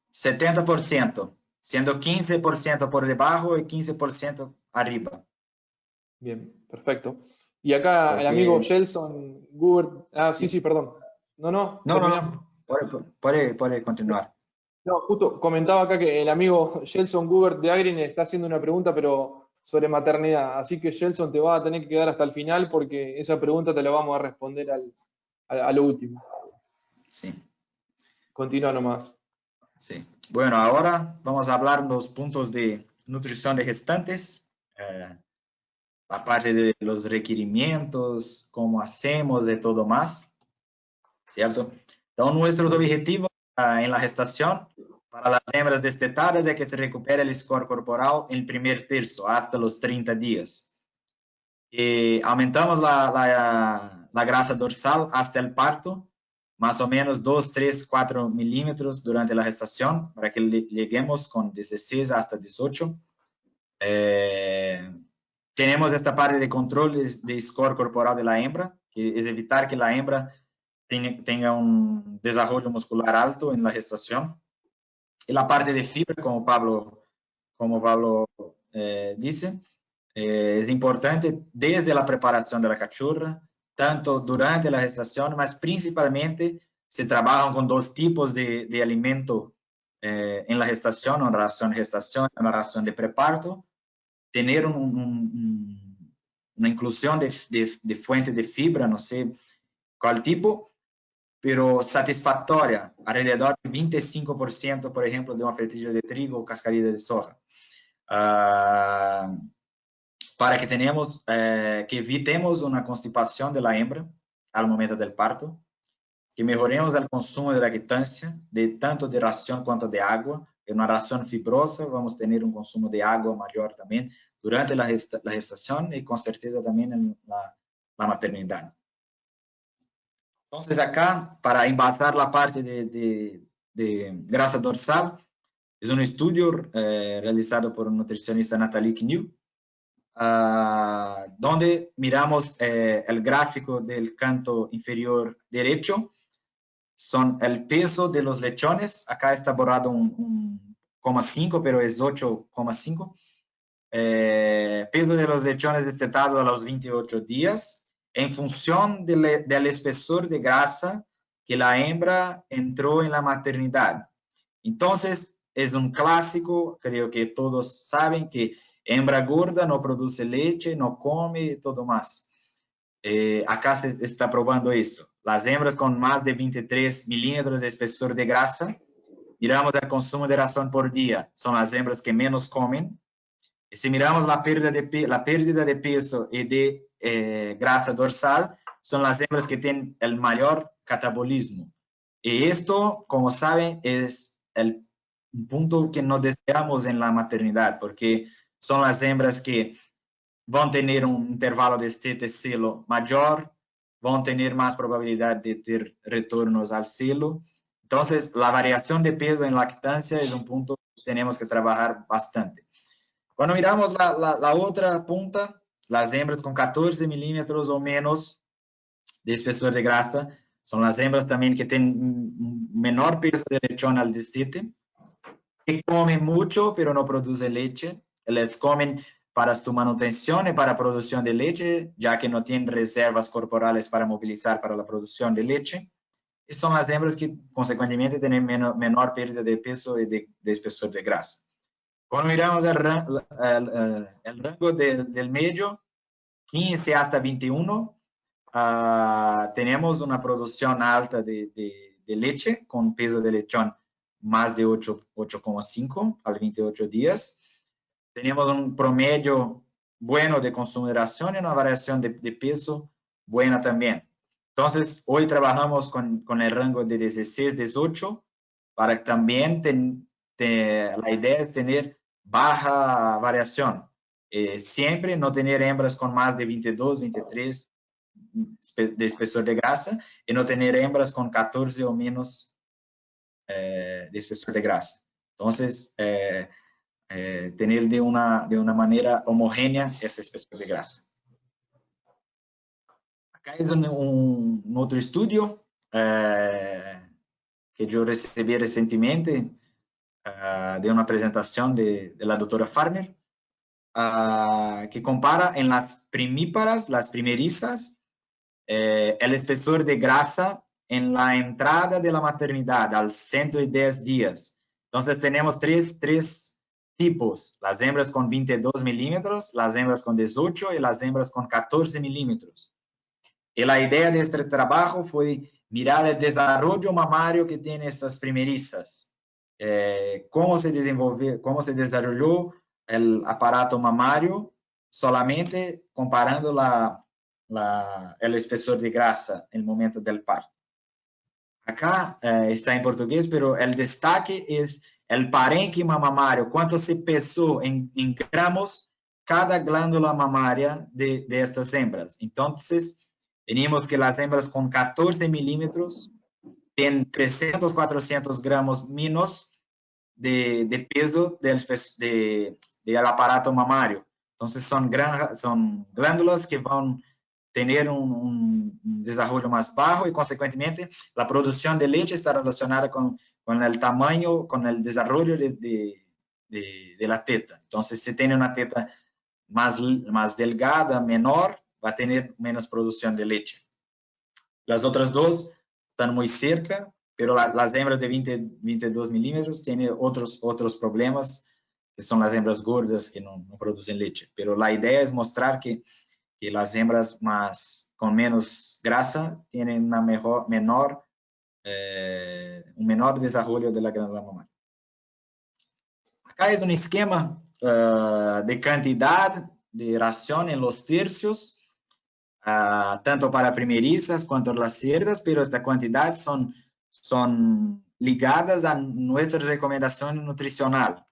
[SPEAKER 2] 70%, siendo 15% por debajo y 15% arriba.
[SPEAKER 1] Bien, perfecto. Y acá el
[SPEAKER 2] Porque,
[SPEAKER 1] amigo Gelson Gubert. Ah, sí,
[SPEAKER 2] sí.
[SPEAKER 1] perdón. No,
[SPEAKER 2] No,
[SPEAKER 1] termina.
[SPEAKER 2] puede continuar.
[SPEAKER 1] No, justo comentaba acá que el amigo Gelson Gubert de Agrin está haciendo una pregunta, pero sobre maternidad. Así que Gelson te va a tener que quedar hasta el final porque esa pregunta te la vamos a responder a lo último.
[SPEAKER 2] Sí,
[SPEAKER 1] Continúa nomás.
[SPEAKER 2] sí. Bueno, ahora vamos a hablar de los puntos de nutrición de gestantes, la parte de los requerimientos, cómo hacemos y todo más, ¿cierto? Entonces, nuestros objetivos en la gestación para las hembras destetadas es que se recupere el score corporal en el primer tercio, hasta los 30 días. Aumentamos la grasa dorsal hasta el parto, más o menos 2, 3, 4 milímetros durante la gestación, para que lleguemos con 16 hasta 18. Tenemos esta parte de control de score corporal de la hembra, que es evitar que la hembra tenga un desarrollo muscular alto en la gestación. Y la parte de fibra, como Pablo dice, es importante desde la preparación de la cachorra, tanto durante la gestación, mas principalmente se trabajan con 2 tipos de alimento en la gestación, una ración de gestación y una ración de preparto. Tener una inclusión de fuente de fibra, no sé cuál tipo, pero satisfactoria, alrededor de 25%, por ejemplo, de una fertilidad de trigo o cascarilla de soja. Para que evitemos una constipación de la hembra al momento del parto, que mejoremos el consumo de lactancia, tanto de ración cuanto de agua. En una ración fibrosa vamos a tener un consumo de agua mayor también durante la gestación y con certeza también en la maternidad. Entonces acá, para envasar la parte de grasa dorsal, es un estudio realizado por un nutricionista Nathalie Knew, donde miramos el gráfico del canto inferior derecho, son el peso de los lechones, acá está borrado un 0,5, pero es 8,5, peso de los lechones destetados a los 28 días, en función del espesor de grasa que la hembra entró en la maternidad. Entonces, es un clásico, creo que todos saben que hembra gorda no produce leche, no come y todo más. Acá se está probando eso. Las hembras con más de 23 milímetros de espesor de grasa, miramos el consumo de ración por día, son las hembras que menos comen. Y si miramos la pérdida de peso y de grasa dorsal, son las hembras que tienen el mayor catabolismo. Y esto, como saben, es el punto que no deseamos en la maternidad, porque son las hembras que van a tener un intervalo de estete-celo mayor, van a tener más probabilidad de tener retornos al celo. Entonces, la variación de peso en lactancia es un punto que tenemos que trabajar bastante. Cuando miramos la otra punta, las hembras con 14 milímetros o menos de espesor de grasa, son las hembras también que tienen un menor peso de lechón al destete, que comen mucho pero no producen leche. Les comen para su manutención y para producción de leche, ya que no tienen reservas corporales para movilizar para la producción de leche. Y son las hembras que consecuentemente tienen menor pérdida de peso y de espesor de grasa. Cuando miramos el rango del medio, 15 hasta 21, tenemos una producción alta de leche con peso de lechón más de 8,5 a 28 días. Tenemos un promedio bueno de consumo de ración y una variación de peso buena también. Entonces, hoy trabajamos con el rango de 16, 18, para también la idea es tener baja variación. Siempre no tener hembras con más de 22, 23 de espesor de grasa y no tener hembras con 14 o menos de espesor de grasa. Entonces, tener de una manera homogénea ese espesor de grasa. Acá es un otro estudio que yo recibí recientemente de una presentación de la doctora Farmer, que compara en las primíparas, las primerizas, el espesor de grasa en la entrada de la maternidad al 110 días. Entonces tenemos tres tipos, las hembras con 22 milímetros, las hembras con 18 y las hembras con 14 milímetros. Y la idea de este trabajo fue mirar el desarrollo mamario que tienen estas primerizas, cómo se desarrolló el aparato mamario, solamente comparando el espesor de grasa en el momento del parto. Acá está en portugués, pero el destaque es el parénquima mamario, cuánto se pesó en gramos cada glándula mamaria de estas hembras. Entonces, tenemos que las hembras con 14 milímetros tienen 300, 400 gramos menos de peso del aparato mamario. Entonces, son glándulas que van tener un desarrollo más bajo y, consecuentemente, la producción de leche está relacionada con el tamaño, con el desarrollo de la teta. Entonces, si tiene una teta más delgada, menor, va a tener menos producción de leche. Las otras dos están muy cerca, pero las hembras de 22 milímetros tienen otros problemas, que son las hembras gordas que no producen leche. Pero la idea es mostrar que las hembras con menos grasa tienen un menor desarrollo de la glándula mamaria. Acá es un esquema de cantidad de ración en los tercios, tanto para primerizas cuanto las cerdas, pero esta cantidad son ligadas a nuestra recomendación nutricional.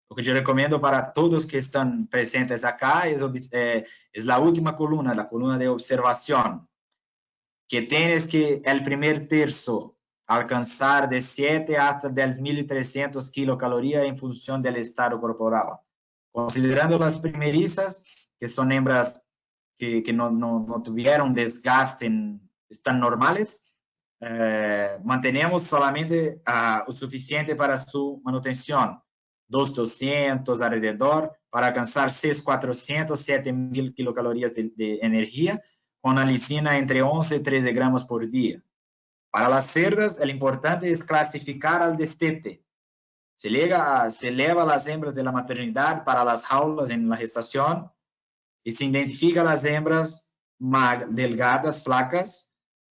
[SPEAKER 2] Lo que yo recomiendo para todos que están presentes acá es la última columna, la columna de observación. que tienes que el primer tercio alcanzar de 7 hasta 10.300 kilocalorías en función del estado corporal. Considerando las primerizas, que son hembras que no tuvieron desgaste, están normales, mantenemos solamente lo suficiente para su manutención, 2.200 alrededor, para alcanzar 6.400, 7.000 kilocalorías de energía, con la lisina entre 11 y 13 gramos por día. Para las cerdas, el importante es clasificar al destete. Se eleva las hembras de la maternidad para las jaulas en la gestación y se identifica las hembras delgadas, flacas,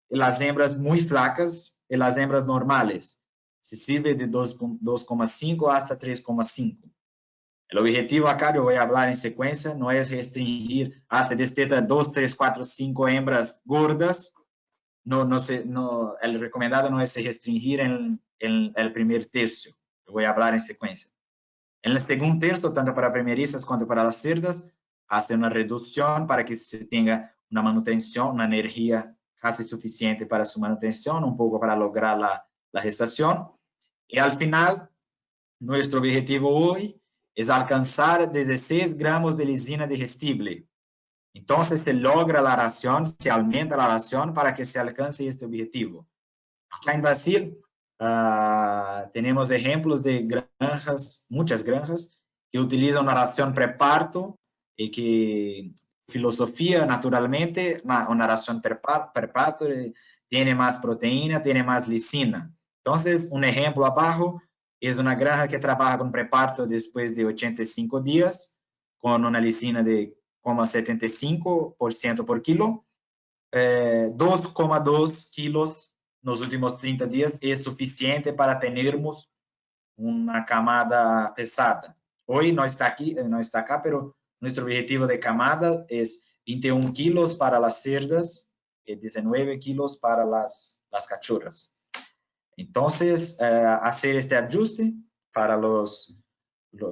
[SPEAKER 2] y las hembras muy flacas y las hembras normales. Se sirve de 2,5 hasta 3,5. El objetivo acá, yo voy a hablar en secuencia, no es restringir hasta desteta 2, 3, 4, 5 hembras gordas. El recomendado no es restringir en el primer tercio. Yo voy a hablar en secuencia. En el segundo tercio, tanto para primerizas como para las cerdas, hace una reducción para que se tenga una manutención, una energía casi suficiente para su manutención, un poco para lograr la gestación. Y al final, nuestro objetivo hoy es alcanzar 16 gramos de lisina digestible. Entonces se logra la ración, se aumenta la ración para que se alcance este objetivo. Acá en Brasil tenemos ejemplos de granjas, muchas granjas, que utilizan una ración preparto y que filosofía naturalmente, una ración preparto tiene más proteína, tiene más lisina. Entonces, un ejemplo abajo es una granja que trabaja con preparto después de 85 días, con una lisina de 0,75% por kilo, 2,2 kilos nos últimos 30 días es suficiente para tenermos una camada pesada. Hoy no está aquí, no está acá, pero nuestro objetivo de camada es 21 kilos para las cerdas y 19 kilos para las cachorras. Entonces, hacer este ajuste para lo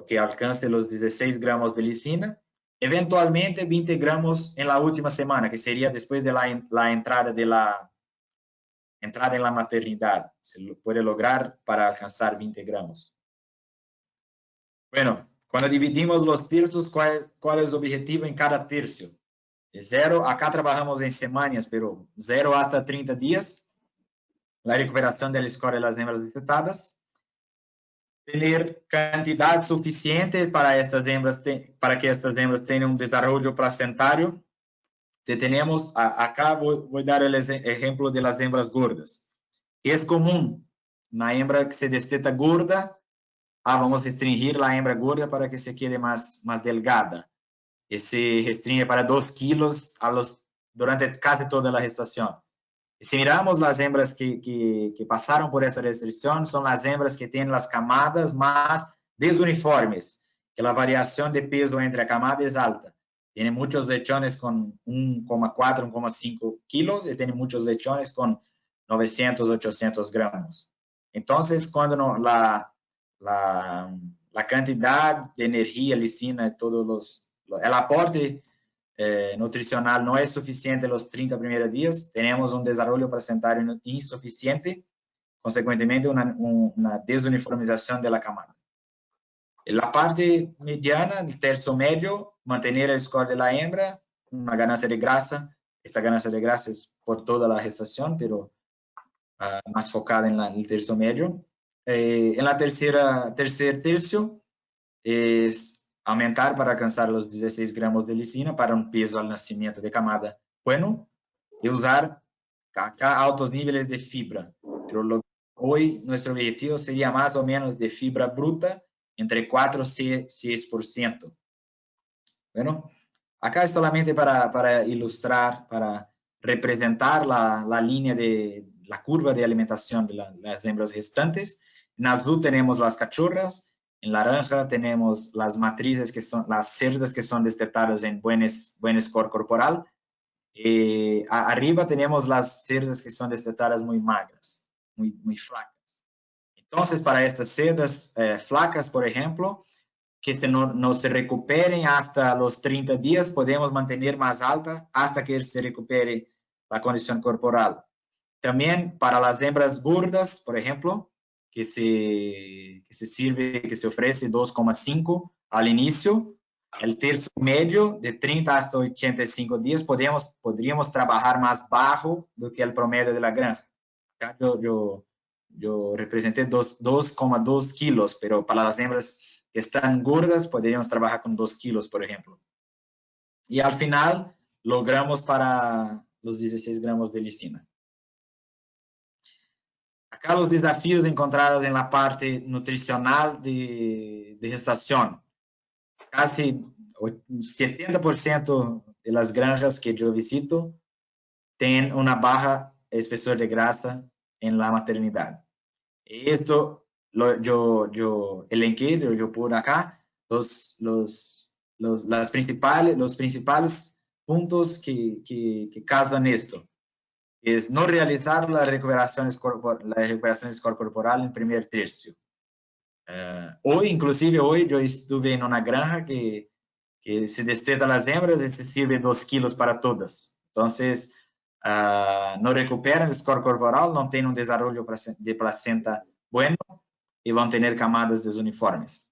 [SPEAKER 2] que alcance los 16 gramos de lisina, eventualmente 20 gramos en la última semana, que sería después de la entrada en la maternidad. Se lo puede lograr para alcanzar 20 gramos. Bueno, cuando dividimos los tercios, ¿cuál es el objetivo en cada tercio? De 0, acá trabajamos en semanas, pero 0 hasta 30 días, la recuperación del score de las hembras destetadas. Tener cantidad suficiente para estas hembras, para que estas hembras tengan un desarrollo placentario. Si tenemos, acá voy a dar el ejemplo de las hembras gordas. Es común una hembra que se desteta gorda, vamos a restringir la hembra gorda para que se quede más delgada. Y se restringe para 2 kilos durante casi toda la gestación. Si miramos las hembras que pasaron por esa restricción, son las hembras que tienen las camadas más desuniformes, que la variación de peso entre la camada es alta. Tienen muchos lechones con 1,4, 1,5 kilos y tienen muchos lechones con 900, 800 gramos. Entonces, cuando la cantidad de energía, lisina, el aporte nutricional no es suficiente los 30 primeros días, tenemos un desarrollo placentario insuficiente, consecuentemente una desuniformización de la camada. En la parte mediana, el tercio medio, mantener el score de la hembra, una ganancia de grasa. Esta ganancia de grasa es por toda la gestación, pero más focada en el tercio medio. En la tercer tercio es aumentar para alcanzar los 16 gramos de lisina para un peso al nacimiento de camada bueno y usar acá altos niveles de fibra. Pero hoy nuestro objetivo sería más o menos de fibra bruta entre 4 y 6%. Bueno, acá es solamente para ilustrar, para representar la línea de la curva de alimentación de las hembras gestantes. En azul tenemos las cachorras, en naranja tenemos las matrices, que son las cerdas que son destetadas en buen score corporal. Arriba tenemos las cerdas que son destetadas muy magras, muy flacas. Entonces, para estas cerdas flacas, por ejemplo, que no se recuperen hasta los 30 días, podemos mantener más alta hasta que se recupere la condición corporal. También para las hembras gordas, por ejemplo, que se ofrece 2,5 al inicio, el tercio medio de 30 hasta 85 días podríamos trabajar más bajo do que el promedio de la granja. Acá yo representé 2,2 kilos, pero para las hembras que están gordas podríamos trabajar con 2 kilos, por ejemplo. Y al final logramos para los 16 gramos de lisina. Acá los desafíos encontrados en la parte nutricional de gestación. Casi 70% de las granjas que yo visito tienen una baja espesor de grasa en la maternidad. Y esto yo elenqué, yo puse acá los principales puntos que causan esto. Es no realizar las recuperaciones corporal en primer tercio. Inclusive hoy yo estuve en una granja que se desteta las hembras y te sirve 2 kilos para todas. Entonces, no recuperan el score corporal, no tienen un desarrollo de placenta bueno y van a tener camadas desuniformes.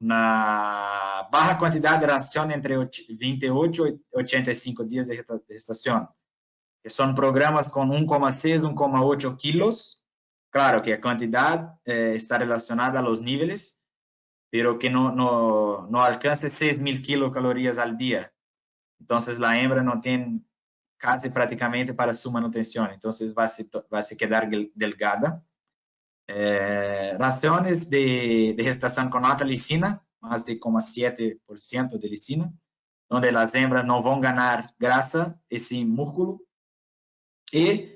[SPEAKER 2] Una baja cantidad de ración entre 28 y 85 días de gestación, que son programas con 1,6, 1,8 kilos. Claro que la cantidad está relacionada a los niveles, pero que no alcance 6.000 kilocalorías al día. Entonces, la hembra no tiene casi prácticamente para su manutención. Entonces, va a se quedar delgada. Raciones de gestación con alta lisina, más de 0,7% de lisina, donde las hembras no van a ganar grasa y sin músculo. Y,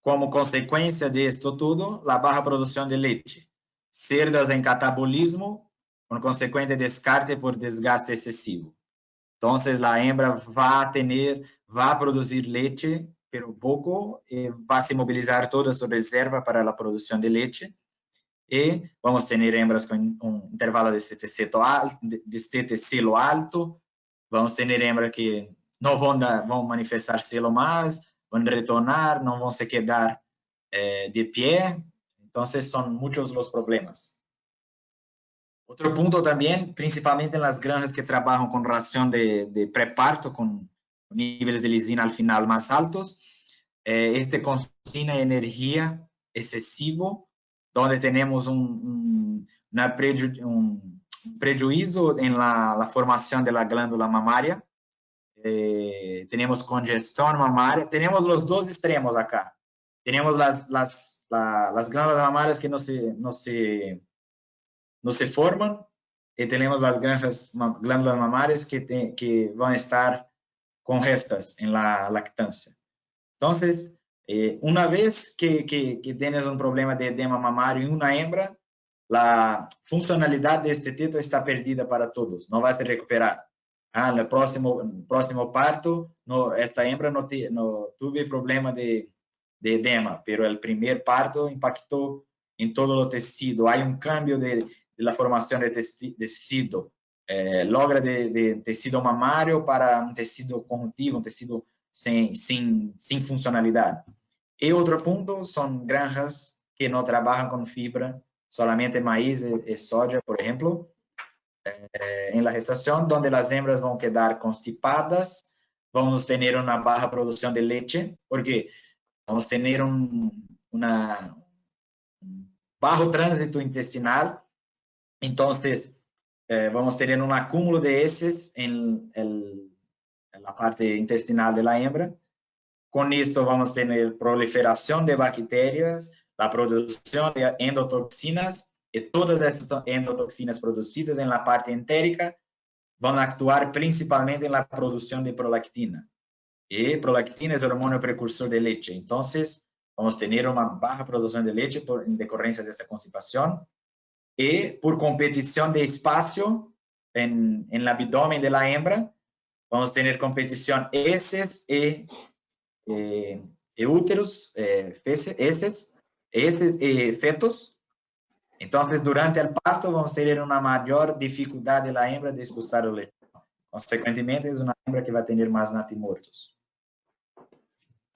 [SPEAKER 2] como consecuencia de esto todo, la baja producción de leche. Cerdas en catabolismo, con consecuente descarte por desgaste excesivo. Entonces, la hembra va a producir leche, pero poco, va a se movilizar toda su reserva para la producción de leche. Y vamos a tener hembras con un intervalo de celo alto, vamos a tener hembras que no van a manifestar celo más, van a retornar, no van a se quedar de pie. Entonces, son muchos los problemas. Otro punto también, principalmente en las granjas que trabajan con ración de preparto, con niveles de lisina al final más altos, consume energía excesivo, donde tenemos un prejuicio en la formación de la glándula mamaria. Tenemos congestión mamaria, tenemos los dos extremos acá. Tenemos las glándulas mamarias que no se forman, y tenemos las glándulas mamarias que van a estar congestas en la lactancia. Entonces, una vez que tienes un problema de edema mamario en una hembra, la funcionalidad de este teto está perdida para todos, no vas a recuperar. En el próximo parto, esta hembra no tuvo problema de edema, pero el primer parto impactó en todo el tejido. Hay un cambio de la formación de tejido. Logra de tejido mamario para un tejido conjuntivo, un tejido sin funcionalidad. Y otro punto son granjas que no trabajan con fibra, solamente maíz y soja, por ejemplo, en la gestación, donde las hembras van a quedar constipadas, vamos a tener una baja producción de leche, porque vamos a tener un bajo tránsito intestinal. Entonces, vamos a tener un acúmulo de heces en la parte intestinal de la hembra. Con esto vamos a tener proliferación de bacterias, la producción de endotoxinas, y todas estas endotoxinas producidas en la parte entérica van a actuar principalmente en la producción de prolactina. Y prolactina es el hormona precursor de leche. Entonces, vamos a tener una baja producción de leche en decorrencia de esta constipación. Y por competición de espacio en el abdomen de la hembra, vamos a tener competición heces y úteros, heces fetos. Entonces, durante el parto vamos a tener una mayor dificultad de la hembra de expulsar el leche. Consecuentemente, es una hembra que va a tener más natimortos.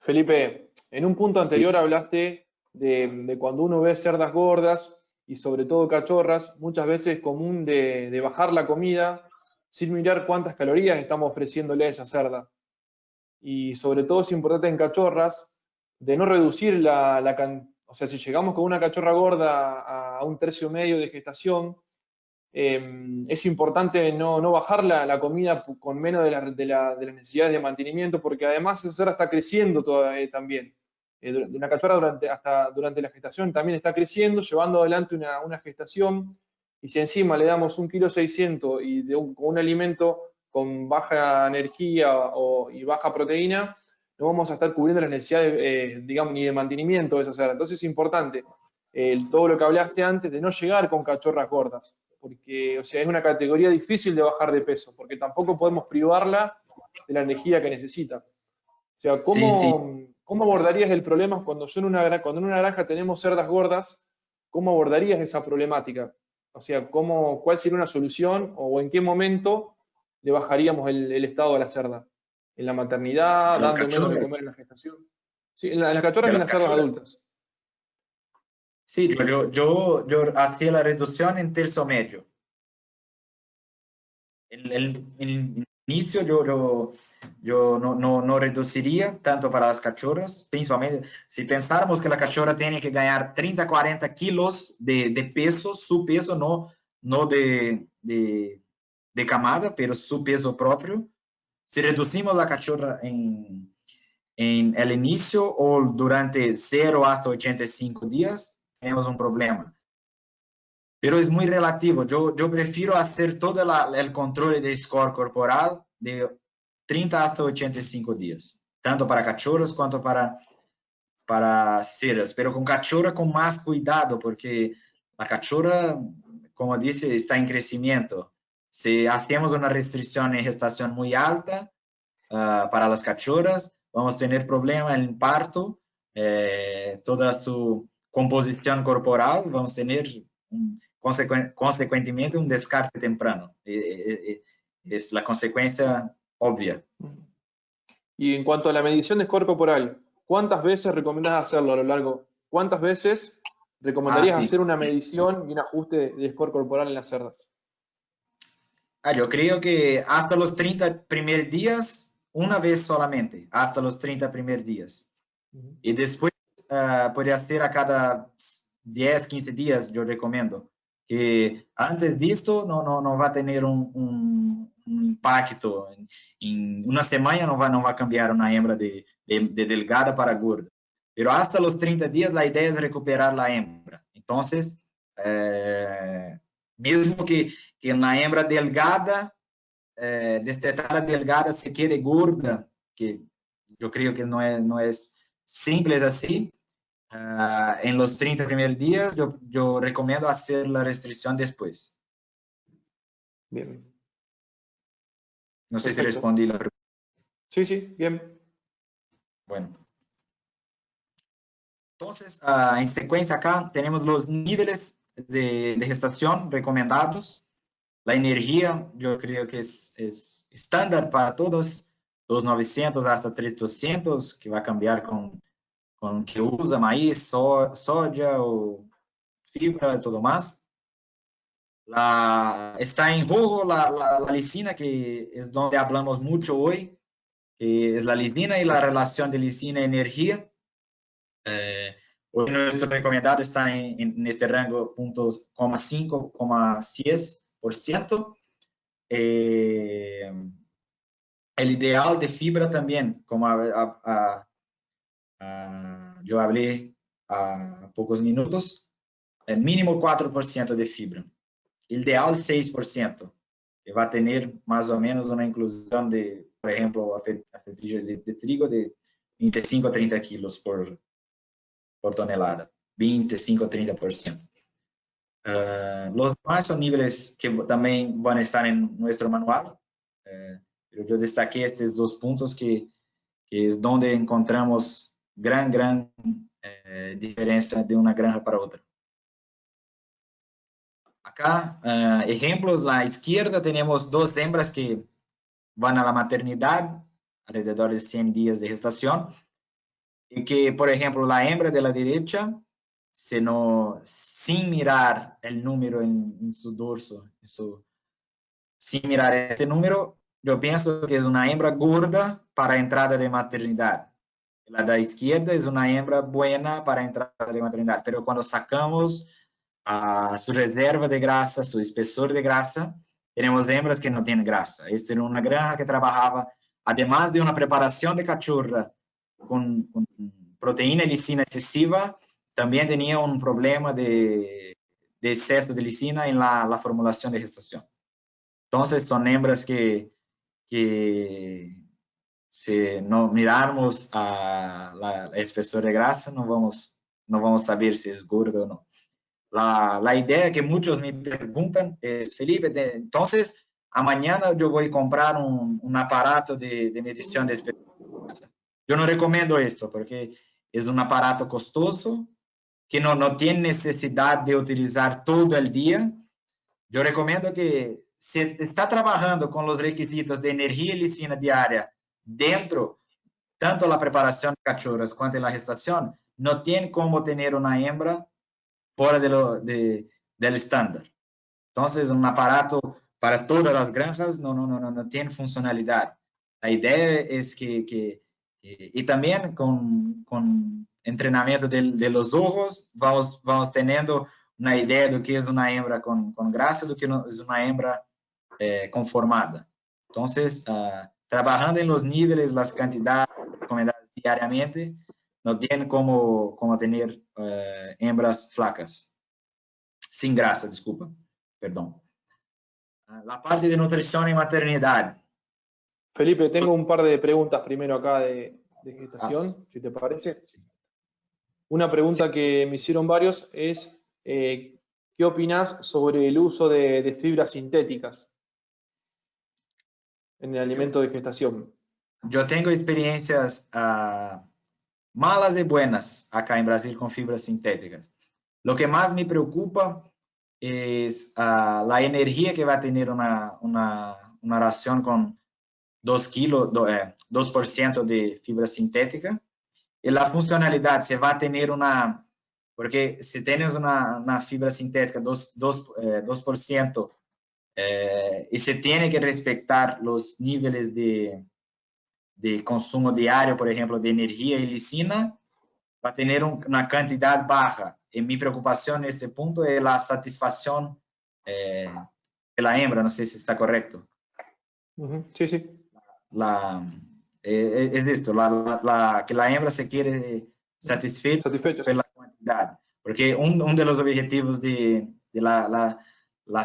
[SPEAKER 1] Felipe, en un punto
[SPEAKER 2] Sí,
[SPEAKER 1] anterior hablaste de cuando uno ve cerdas gordas y sobre todo cachorras, muchas veces es común de bajar la comida sin mirar cuántas calorías estamos ofreciéndole a esa cerda. Y sobre todo es importante en cachorras de no reducir o sea, si llegamos con una cachorra gorda a un tercio medio de gestación, es importante no bajar la comida con menos de las necesidades de mantenimiento, porque además esa cerda está creciendo todavía, también. Una cachorra hasta durante la gestación también está creciendo, llevando adelante una gestación, y si encima le damos 1,6 kg y con un alimento con baja energía y baja proteína, no vamos a estar cubriendo las necesidades, digamos, ni de mantenimiento de esa cerda. Entonces es importante todo lo que hablaste antes de no llegar con cachorras gordas, porque, o sea, es una categoría difícil de bajar de peso, porque tampoco podemos privarla de la energía que necesita. O sea,
[SPEAKER 2] sí, sí.
[SPEAKER 1] ¿cómo abordarías el problema cuando en una granja tenemos cerdas gordas? ¿Cómo abordarías esa problemática? O sea, ¿cuál sería una solución o en qué momento le bajaríamos el estado de la cerda? ¿En la maternidad,
[SPEAKER 2] De las
[SPEAKER 1] dando menos de comer
[SPEAKER 2] cachorras.
[SPEAKER 1] en la gestación? Sí, en las cachorras
[SPEAKER 2] De
[SPEAKER 1] y en
[SPEAKER 2] las
[SPEAKER 1] las cerdas
[SPEAKER 2] cachorras.
[SPEAKER 1] adultas.
[SPEAKER 2] Sí, yo hacía la reducción en tercio medio. El inicio yo no reduciría tanto para las cachorras, principalmente si pensáramos que la cachorra tiene que ganar 30, 40 kilos de peso, su peso, no de camada, pero su peso propio. Si reducimos la cachorra en el inicio o durante 0 hasta 85 días, tenemos un problema. Pero es muy relativo. Yo prefiero hacer todo el control de score corporal de 30 hasta 85 días, tanto para cachorros cuanto para ceras, pero con cachorra con más cuidado, porque la cachorra, como dice, está en crecimiento. Si hacemos una restricción en gestación muy alta para las cachorras, vamos a tener problema en el parto, toda su composición corporal, vamos a tener consecuentemente un descarte temprano. Es la consecuencia obvia.
[SPEAKER 1] Y en cuanto a la medición de score corporal, ¿cuántas veces recomendás hacerlo a lo largo? ¿Cuántas veces recomendarías
[SPEAKER 2] Sí.
[SPEAKER 1] hacer una medición y un ajuste de score corporal en las cerdas?
[SPEAKER 2] Yo creo que hasta los 30 primeros días, una vez solamente, hasta los 30 primeros días. Y después podría ser a cada 10, 15 días, yo recomiendo. Que antes de esto no va a tener un impacto. En una semana no va a cambiar una hembra de delgada para gorda. Pero hasta los 30 días la idea es recuperar la hembra. Entonces, mesmo que na hembra delgada, destetada delgada se quede gorda, que yo creo que no es simples así, en los 30 primeros días yo recomiendo hacer la restricción después.
[SPEAKER 1] Bien,
[SPEAKER 2] No sé si
[SPEAKER 1] perfecto.
[SPEAKER 2] respondí la pregunta.
[SPEAKER 1] Sí, sí, bien.
[SPEAKER 2] Bueno, entonces, en secuencia acá tenemos los niveles de gestación recomendados. La energía, yo creo que es estándar para todos, 2,900 hasta 3,200, que va a cambiar con que usa maíz, soja o fibra y todo más. Está en rojo la lisina, que es donde hablamos mucho hoy, que es la lisina y la relación de lisina-energía. Hoy nuestro recomendado está en este rango 0,5, 0,6%. El ideal de fibra también, como yo hablé a pocos minutos, el mínimo 4% de fibra. Ideal 6%, que va a tener más o menos una inclusión de, por ejemplo, a fetrilla de trigo de 25 a 30 kilos por tonelada, 25 a 30%. Los demás son niveles que también van a estar en nuestro manual, pero yo destaqué estos dos puntos que es donde encontramos gran diferencia de una granja para otra. Acá, ejemplos, a la izquierda tenemos dos hembras que van a la maternidad, alrededor de 100 días de gestación. y que, por ejemplo, la hembra de la derecha, sin mirar el número en su dorso, sin mirar este número, yo pienso que es una hembra gorda para entrada de maternidad. La de la izquierda es una hembra buena para entrada de maternidad, pero cuando sacamos su reserva de grasa, su espesor de grasa, tenemos hembras que no tienen grasa. Esta era una granja que trabajaba, además de una preparación de cachorra con proteína y lisina excesiva, también tenía un problema de exceso de lisina en la formulación de gestación. Entonces, son hembras que si no mirarmos a la espesor de grasa, no vamos a saber si es gordo o no. La idea que muchos me preguntan es, Felipe, entonces, mañana yo voy a comprar un aparato de medición de espesor de grasa. Yo no recomiendo esto porque es un aparato costoso que no tiene necesidad de utilizar todo el día. Yo recomiendo que si está trabajando con los requisitos de energía y lisina diaria dentro, tanto la preparación de cachorros cuanto en la gestación, no tiene como tener una hembra fuera del estándar. Entonces, un aparato para todas las granjas no tiene funcionalidad. La idea es y también con entrenamiento de los ojos, vamos teniendo una idea de que es una hembra con grasa, de que es una hembra conformada. Entonces, trabajando en los niveles, las cantidades recomendadas diariamente, no tienen como tener hembras flacas. Sin grasa, disculpa, perdón. La parte de nutrición y maternidad.
[SPEAKER 1] Felipe, tengo un par de preguntas primero acá de gestación, si te parece.
[SPEAKER 2] Sí.
[SPEAKER 1] Una pregunta que me hicieron varios es, ¿qué opinas sobre el uso de fibras sintéticas en el alimento de gestación?
[SPEAKER 2] Yo tengo experiencias malas y buenas acá en Brasil con fibras sintéticas. Lo que más me preocupa es la energía que va a tener una ración con 2% de fibra sintética. Y la funcionalidad se va a tener porque si tienes una fibra sintética 2%, y se tiene que respetar los niveles de consumo diario, por ejemplo, de energía y lisina, va a tener una cantidad baja. Y mi preocupación en este punto es la satisfacción de la hembra, no sé si está correcto.
[SPEAKER 1] Sí, sí.
[SPEAKER 2] Es esto, que la hembra se quiere satisfecha por la cantidad, porque uno de los objetivos de la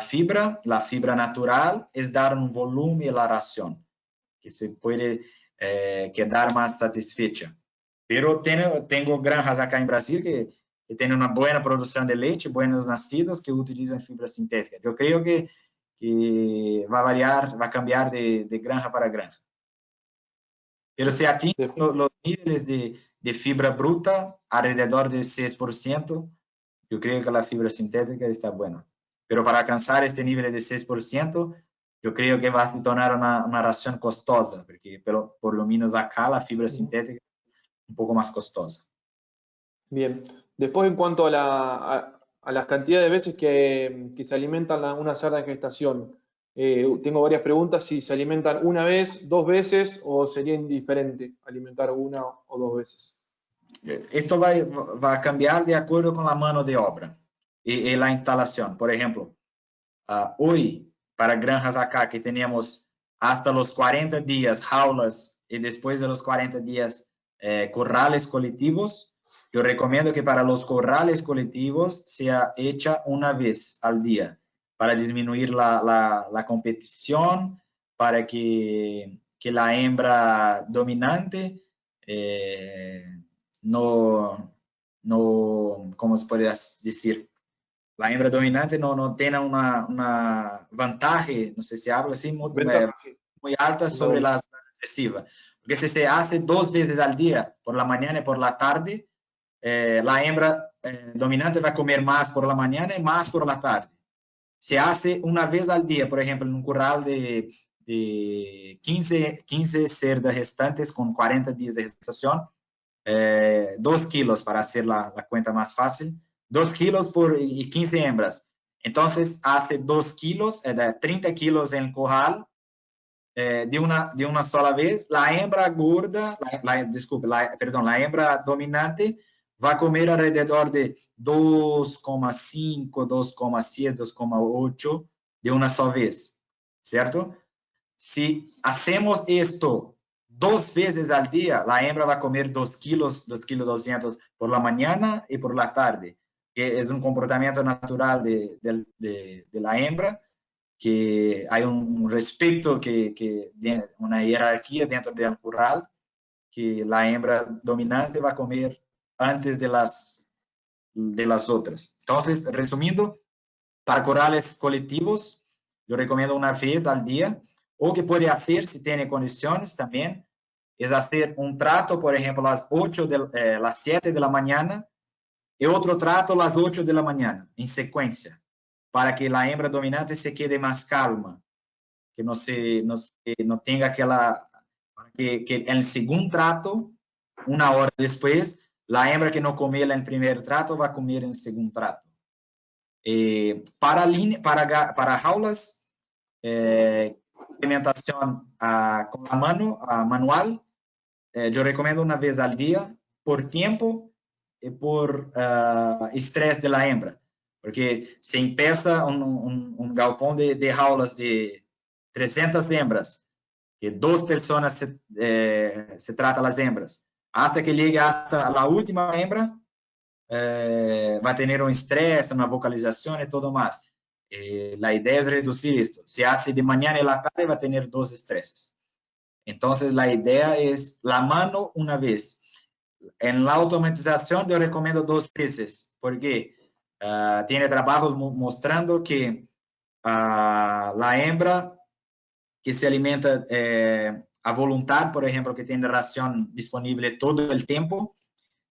[SPEAKER 2] fibra natural es dar un volumen a la ración, que se puede quedar más satisfecha. Pero tengo granjas acá en Brasil que tienen una buena producción de leche, buenos nacidos que utilizan fibra sintética. Yo creo que va a variar, va a cambiar de granja para granja. Pero se atinge los niveles de fibra bruta alrededor de 6%, yo creo que la fibra sintética está buena. Pero para alcanzar este nivel de 6%, yo creo que va a tornar una ración costosa, porque por lo menos acá la fibra sintética es un poco más costosa.
[SPEAKER 1] Bien. Después, en cuanto a las cantidades de veces que se alimentan una cerda en gestación, tengo varias preguntas. Si se alimentan una vez, 2 veces, o sería indiferente alimentar una o 2 veces.
[SPEAKER 2] Esto va a cambiar de acuerdo con la mano de obra y la instalación. Por ejemplo, hoy, para granjas acá que tenemos hasta los 40 días jaulas y después de los 40 días corrales colectivos, yo recomiendo que para los corrales colectivos sea hecha una vez al día para disminuir la competición, para que la hembra dominante ¿cómo se puede decir? La hembra dominante no tenga una ventaja, no sé si habla así, muy alta sobre la recesiva. Porque si se hace 2 veces al día, por la mañana y por la tarde, la hembra dominante va a comer más por la mañana y más por la tarde. Se hace una vez al día, por ejemplo, en un corral de 15 cerdas gestantes con 40 días de gestación, 2 kilos para hacer la cuenta más fácil, 2 kilos y 15 hembras. Entonces hace 2 kilos, 30 kilos en el corral de una sola vez. La hembra gorda, la hembra dominante va a comer alrededor de 2,5, 2,6, 2,8 de una sola vez, ¿cierto? Si hacemos esto 2 veces al día, la hembra va a comer 2 kilos, 2 kilos 200 por la mañana y por la tarde, que es un comportamiento natural de la hembra, que hay un respeto, una jerarquía dentro del corral, que la hembra dominante va a comer antes de las otras. Entonces, resumiendo, para corrales colectivos, yo recomiendo una vez al día, o que puede hacer, si tiene condiciones también, es hacer un trato, por ejemplo, las 7 de la mañana, y otro trato a las 8 de la mañana, en secuencia, para que la hembra dominante se quede más calma, que no tenga aquela, que en el segundo trato, una hora después, la hembra que no comió en el primer trato va a comer en el segundo trato. Para jaulas, alimentación con la mano, manual, yo recomiendo una vez al día, por tiempo y por estrés de la hembra. Porque se empieza un galpón de jaulas de 300 hembras, que 2 personas se tratan las hembras, hasta que llegue hasta la última hembra, va a tener un estrés, una vocalización y todo más. La idea es reducir esto. Si hace de mañana y la tarde, va a tener 2 estreses. Entonces, la idea es la mano una vez. En la automatización yo recomiendo 2 veces, porque tiene trabajos mostrando que la hembra que se alimenta a voluntad, por ejemplo, que tiene ración disponible todo el tiempo,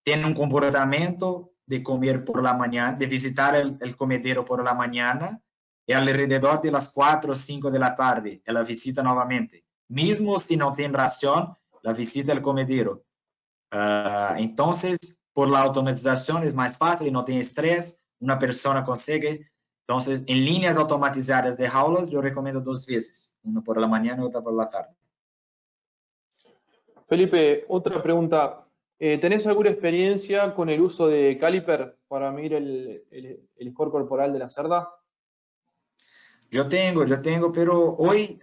[SPEAKER 2] tiene un comportamiento de comer por la mañana, de visitar el comedero por la mañana, y alrededor de las 4 o 5 de la tarde, ella visita nuevamente. Mismo si no tiene ración, la visita el comedero. Entonces, por la automatización es más fácil y no tiene estrés, una persona consigue. Entonces, en líneas automatizadas de jaulas, yo recomiendo 2 veces, una por la mañana y otra por la tarde.
[SPEAKER 1] Felipe, otra pregunta. ¿Tenés alguna experiencia con el uso de caliper para medir el score corporal de la cerda?
[SPEAKER 2] Yo tengo, pero hoy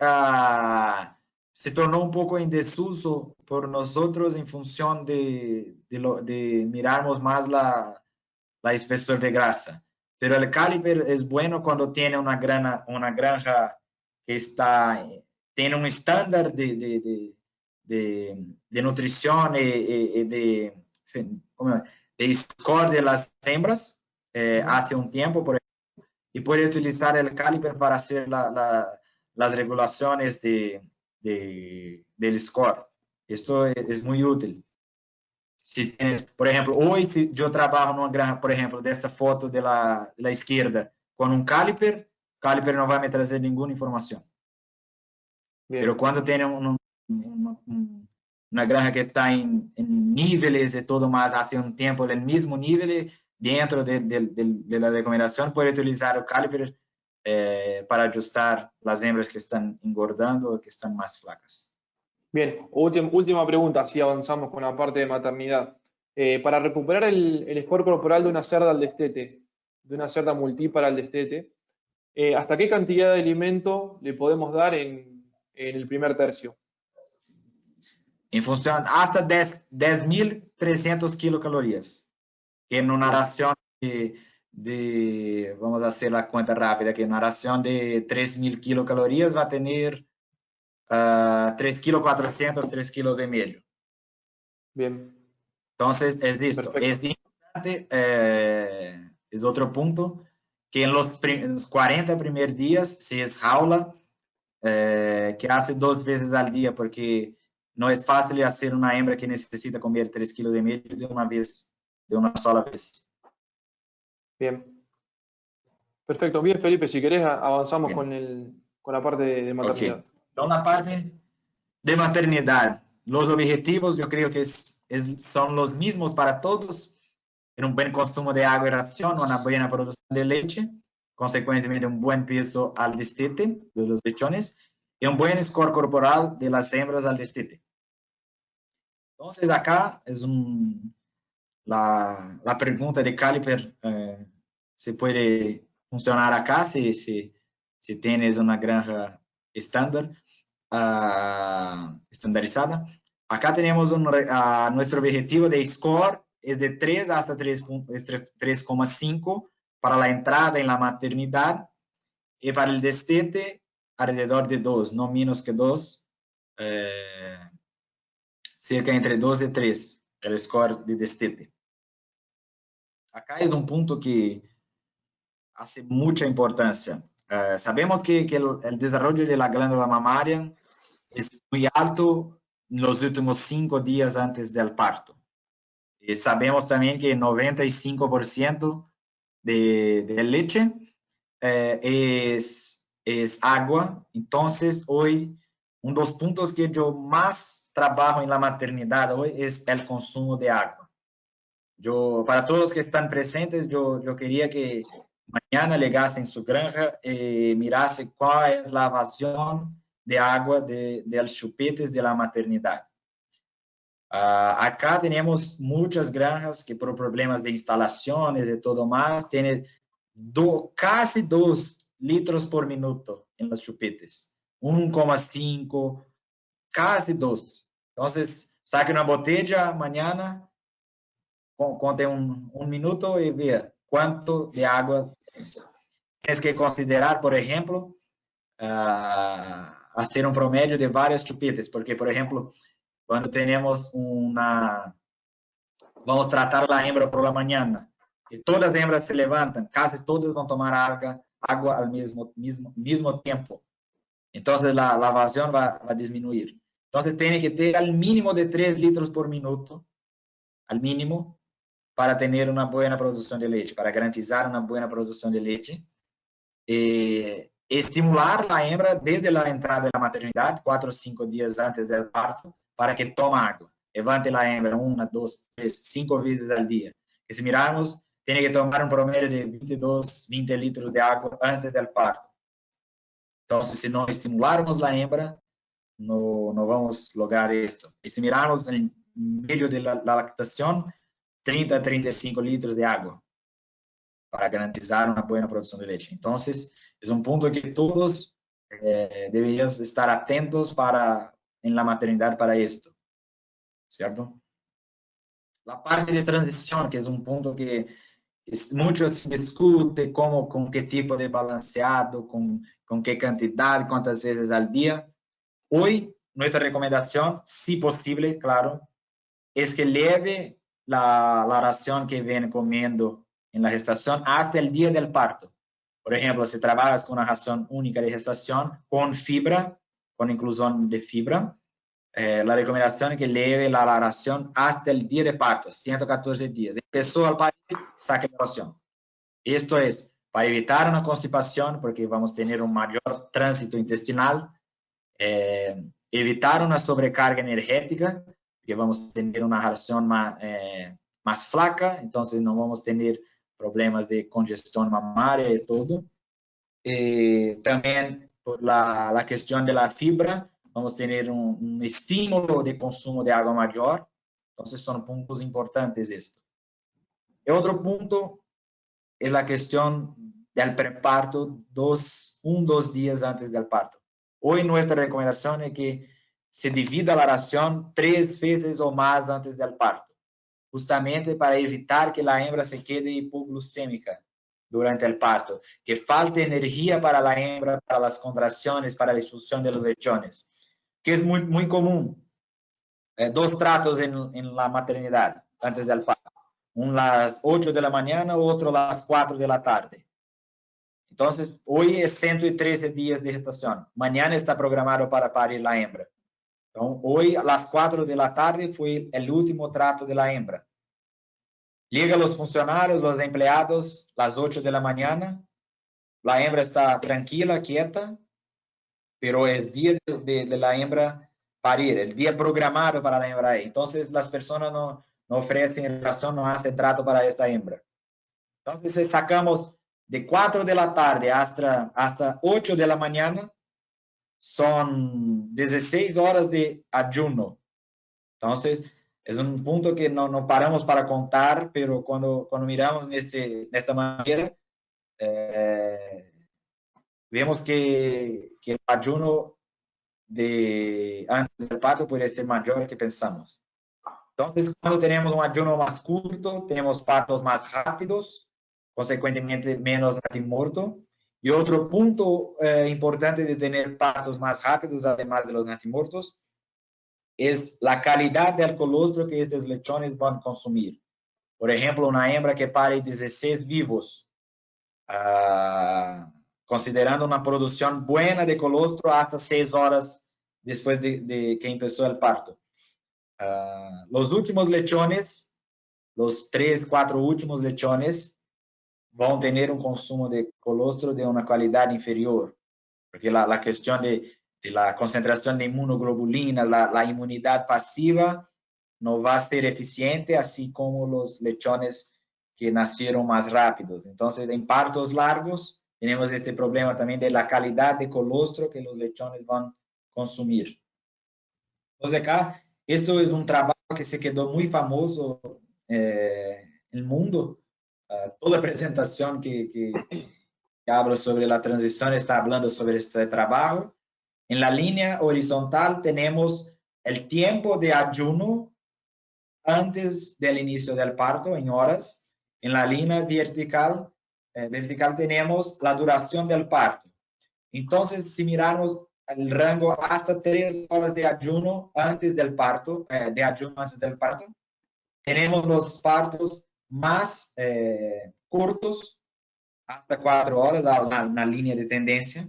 [SPEAKER 2] se tornó un poco en desuso por nosotros en función de mirarmos más la espesor de grasa. Pero el caliper es bueno cuando tiene una granja que tiene un estándar de nutrición y de score de las hembras hace un tiempo, por ejemplo, y puede utilizar el caliper para hacer las regulaciones del score. Esto es muy útil. Si tienes, por ejemplo, hoy si yo trabajo en una granja, por ejemplo, de esta foto de la izquierda, con un caliper no va a me traer ninguna información.
[SPEAKER 1] Bien.
[SPEAKER 2] Pero cuando tiene una granja que está en niveles y todo más hace un tiempo del mismo nivel, dentro de la recomendación puede utilizar el caliper para ajustar las hembras que están engordando o que están más flacas.
[SPEAKER 1] Bien, última pregunta, así avanzamos con la parte de maternidad. Para recuperar el score corporal de una cerda al destete, de una cerda multípara al destete, ¿hasta qué cantidad de alimento le podemos dar en el primer tercio?
[SPEAKER 2] En función, hasta 10.300 kilocalorías. En una ración vamos a hacer la cuenta rápida, que en una ración de 3.000 kilocalorías va a tener 3,4 kilos, 3,5 kilos.
[SPEAKER 1] Bien.
[SPEAKER 2] Entonces, es esto.
[SPEAKER 1] Perfecto.
[SPEAKER 2] Es importante, es otro punto, que en los 40 primeros días, si es jaula, que hace 2 veces al día, porque no es fácil hacer una hembra que necesita comer 3,5 kilos de una sola vez.
[SPEAKER 1] Bien. Perfecto. Bien, Felipe, si querés avanzamos
[SPEAKER 2] Bien.
[SPEAKER 1] con la parte de maternidad.
[SPEAKER 2] Ok. Então, na parte de maternidade, los objetivos yo creo que son los mismos para todos. Un buen consumo de agua y ración, una buena producción de leche, consecuentemente un buen peso al destete de los lechones y un buen score corporal de las hembras al destete. Entonces acá es la pregunta de Caliper, se puede funcionar acá si tienes una granja estándar, estandarizada. Acá tenemos nuestro objetivo de score es de 3 hasta 3,5 para la entrada en la maternidad y para el destete alrededor de 2, no menos que 2, cerca entre 2 y 3 el score de destete. Acá es un punto que hace mucha importancia. Sabemos que el desarrollo de la glándula mamaria es muy alto en los últimos 5 días antes del parto. Y sabemos también que 95% de leche es agua. Entonces, hoy, uno de los puntos que yo más trabajo en la maternidad hoy es el consumo de agua. Para todos los que están presentes, yo quería que mañana llegaste en su granja y mirase cuál es la evasión de agua de los chupetes de la maternidad. Acá tenemos muchas granjas que por problemas de instalaciones y todo más, tienen casi 2 litros por minuto en los chupetes. 1,5, casi 2. Entonces, saque una botella mañana, conte un minuto y vea cuánto de agua tienes. Tienes que considerar, por ejemplo, hacer un promedio de varios chupetes, porque, por ejemplo, cuando tenemos vamos a tratar la hembra por la mañana, y todas las hembras se levantan, casi todas van a tomar agua al mismo tiempo. Entonces la evasión va a disminuir. Entonces tiene que tener al mínimo de 3 litros por minuto, al mínimo, para tener una buena producción de leche, para garantizar una buena producción de leche. Estimular la hembra desde la entrada de la maternidad, 4 o 5 días antes del parto, para que tome agua. Levante la hembra 1, 2, 3, 5 veces al día. Que si miramos, tiene que tomar un promedio de 22, 20 litros de agua antes del parto. Entonces, si no estimularmos la hembra, no vamos a lograr esto. Y si miramos en medio de la lactación, 30 a 35 litros de agua para garantizar una buena producción de leche. Entonces, es un punto que todos deberíamos estar atentos en la maternidad para esto, ¿cierto? La parte de transición, que es un punto que mucho se discute, con qué tipo de balanceado, con qué cantidad, cuántas veces al día. Hoy, nuestra recomendación, si posible, claro, es que lleve la ración que viene comiendo en la gestación hasta el día del parto. Por ejemplo, si trabajas con una ración única de gestación, con fibra, con inclusión de fibra, la recomendación es que lleve la ración hasta el día de parto, 114 días. Empezó al parir, saque la ración. Esto es para evitar una constipación, porque vamos a tener un mayor tránsito intestinal, evitar una sobrecarga energética, porque vamos a tener una ración más flaca, entonces no vamos a tener problemas de congestión mamaria y todo. También por la cuestión de la fibra, vamos a tener un estímulo de consumo de agua mayor. Entonces son puntos importantes esto. Y otro punto es la cuestión del preparto 2 días antes del parto. Hoy nuestra recomendación es que se divida la ración 3 veces o más antes del parto, justamente para evitar que la hembra se quede hipoglucémica durante el parto, que falte energía para la hembra, para las contracciones, para la expulsión de los lechones, que es muy, muy común. 2 tratos en la maternidad antes del parto. Uno a las 8 de la mañana, otro a las 4 de la tarde. Entonces, hoy es 113 días de gestación. Mañana está programado para parir la hembra. Entonces, hoy a las 4 de la tarde fue el último trato de la hembra. Llegan los funcionarios, los empleados, a las 8 de la mañana. La hembra está tranquila, quieta, pero es día de la hembra parir, el día programado para la hembra. Entonces las personas no ofrecen razón, no hacen trato para esta hembra. Entonces sacamos de 4 de la tarde hasta 8 de la mañana, son 16 horas de ayuno. Entonces, es un punto que no paramos para contar, pero cuando miramos de esta manera, vemos que el ayuno antes del parto puede ser mayor que pensamos. Entonces, cuando tenemos un ayuno más corto, tenemos partos más rápidos, consecuentemente menos natimorto. Y otro punto importante de tener partos más rápidos, además de los natimortos, es la calidad del colostro que estos lechones van a consumir. Por ejemplo, una hembra que pare 16 vivos, considerando una producción buena de colostro hasta 6 horas después de que empezó el parto. Los últimos lechones, los 3, 4 últimos lechones, van a tener un consumo de colostro de una calidad inferior, porque la cuestión de la concentración de inmunoglobulinas, la inmunidad pasiva, no va a ser eficiente, así como los lechones que nacieron más rápidos. Entonces, en partos largos, tenemos este problema también de la calidad de colostro que los lechones van a consumir. Entonces, acá, esto es un trabajo que se quedó muy famoso en el mundo. Toda presentación que hablo sobre la transición está hablando sobre este trabajo. En la línea horizontal tenemos el tiempo de ayuno antes del inicio del parto en horas. En la línea vertical tenemos la duración del parto. Entonces, si miramos el rango hasta 3 horas de ayuno antes del parto, tenemos los partos más cortos, hasta 4 horas, na línea de tendencia.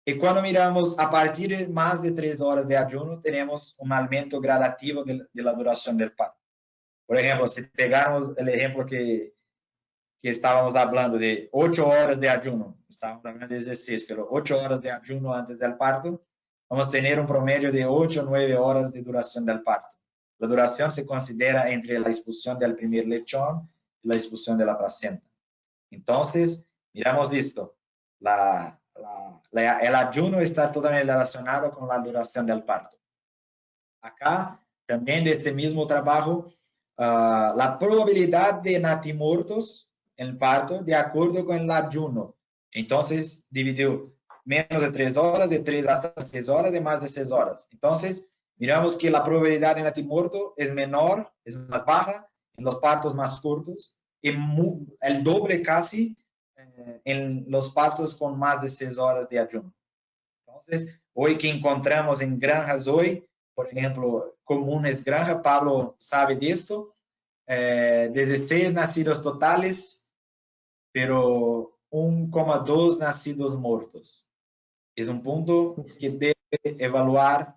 [SPEAKER 2] Y cuando miramos a partir de más de 3 horas de ayuno, tenemos un aumento gradativo de la duración del parto. Por ejemplo, si pegamos el ejemplo que estábamos hablando de 8 horas de ayuno, estábamos hablando de 16, pero 8 horas de ayuno antes del parto, vamos a tener un promedio de 8 o 9 horas de duración del parto. La duración se considera entre la expulsión del primer lechón y la expulsión de la placenta. Entonces, miramos esto. El ayuno está totalmente relacionado con la duración del parto. Acá, también de este mismo trabajo, la probabilidad de natimortos en el parto de acuerdo con el ayuno. Entonces, dividió menos de 3 horas, de 3 hasta 6 horas, de más de 6 horas. Entonces, miramos que la probabilidad de natimorto es menor, es más baja en los partos más cortos y el doble casi en los partos con más de 6 horas de ayuno. Entonces, hoy que encontramos en granjas hoy, por ejemplo, comunes granjas, Pablo sabe de esto, 16 nacidos totales, pero 1,2 nacidos muertos. Es un punto que debe evaluar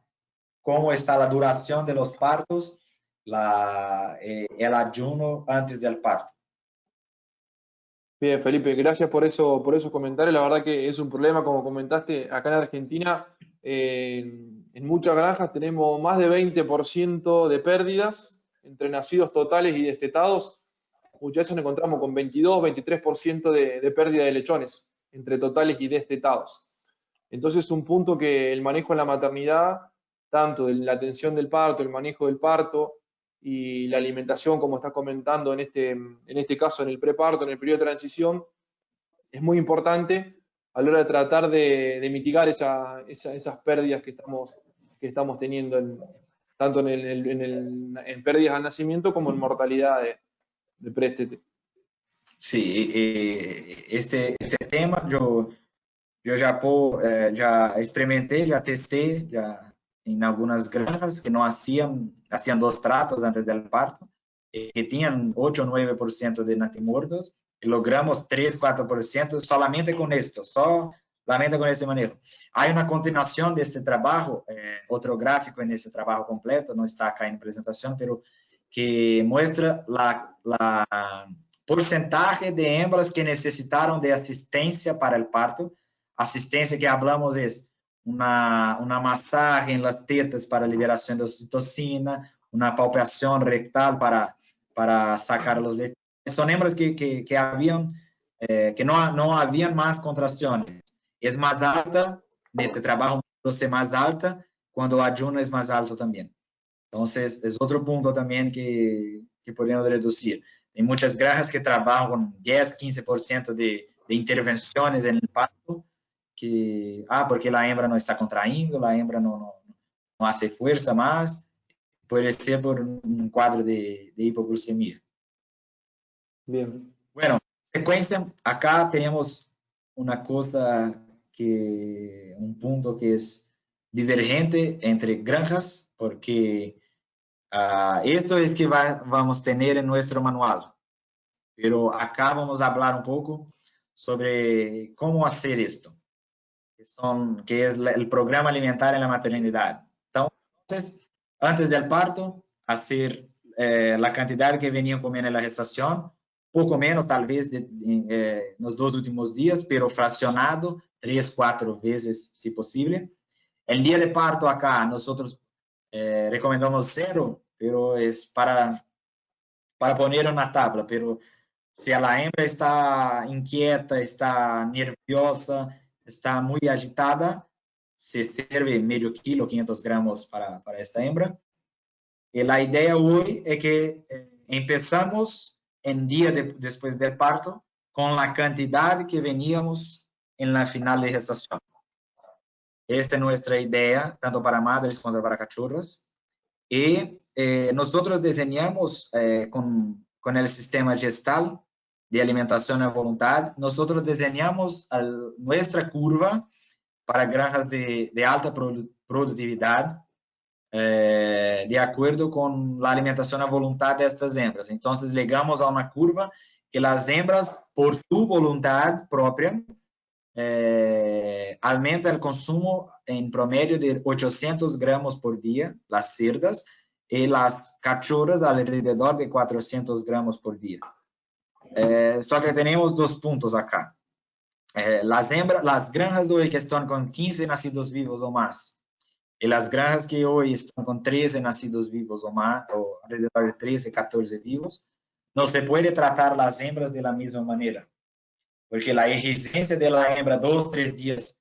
[SPEAKER 2] cómo está la duración de los partos, el ayuno antes del parto.
[SPEAKER 1] Bien, Felipe, gracias por esos comentarios. La verdad que es un problema, como comentaste, acá en Argentina, en muchas granjas tenemos más de 20% de pérdidas entre nacidos totales y destetados. Muchas veces nos encontramos con 22, 23% de pérdida de lechones entre totales y destetados. Entonces es un punto que el manejo en la maternidad, tanto de la atención del parto, el manejo del parto, y la alimentación, como estás comentando en este caso, en el preparto, en el periodo de transición, es muy importante a la hora de tratar de mitigar esas pérdidas que estamos teniendo, tanto en pérdidas al nacimiento como en mortalidad de préstete.
[SPEAKER 2] Sí, este tema yo ya experimenté, ya testé, ya en algunas granjas que no hacían 2 tratos antes del parto, que tenían 8 o 9% de natimortos, y logramos 3, 4% solamente con esto, solamente con ese manejo. Hay una continuación de este trabajo, otro gráfico en ese trabajo completo, no está acá en presentación, pero que muestra la porcentaje de hembras que necesitaron de asistencia para el parto. Asistencia que hablamos es una masaje en las tetas para liberación de oxitocina, una palpación rectal para sacar los lechones. Son hembras que no habían más contracciones. Es más alta, en este trabajo es más alta, cuando el ayuno es más alto también. Entonces, es otro punto también que podemos reducir. Hay muchas granjas que trabajan con 10, 15% de intervenciones en el parto, porque la hembra no está contraindo, la hembra no hace fuerza más, puede ser por un cuadro de hipoglucemia.
[SPEAKER 1] Bien.
[SPEAKER 2] Bueno, en secuencia, acá tenemos una cosa un punto que es divergente entre granjas, porque esto es que vamos a tener en nuestro manual. Pero acá vamos a hablar un poco sobre cómo hacer esto, que es el programa alimentario en la maternidad. Entonces, antes del parto, hacer la cantidad que venían comiendo en la gestación, poco menos tal vez los 2 últimos días, pero fraccionado 3, 4 veces si posible. El día de parto acá nosotros recomendamos 0, pero es para poner una tabla, pero si la hembra está inquieta, está nerviosa, está muy agitada, se sirve medio kilo, 500 gramos para esta hembra. Y la idea hoy es que empezamos en día después del parto con la cantidad que veníamos en la final de gestación. Esta es nuestra idea, tanto para madres como para cachorras. Y nosotros diseñamos con el sistema gestal de alimentación a voluntad, nosotros diseñamos nuestra curva para granjas de alta productividad, de acuerdo con la alimentación a voluntad de estas hembras. Entonces, llegamos a una curva que las hembras, por su voluntad propia, aumenta el consumo en promedio de 800 gramos por día, las cerdas, y las cachorras alrededor de 400 gramos por día. Só que tenemos 2 puntos acá. Las granjas de hoy que están con 15 nacidos vivos o más, y las granjas que hoy están con 13 nacidos vivos o más, o alrededor de 13, 14 vivos, no se puede tratar las hembras de la misma manera, porque la exigencia de la hembra 2, 3 días,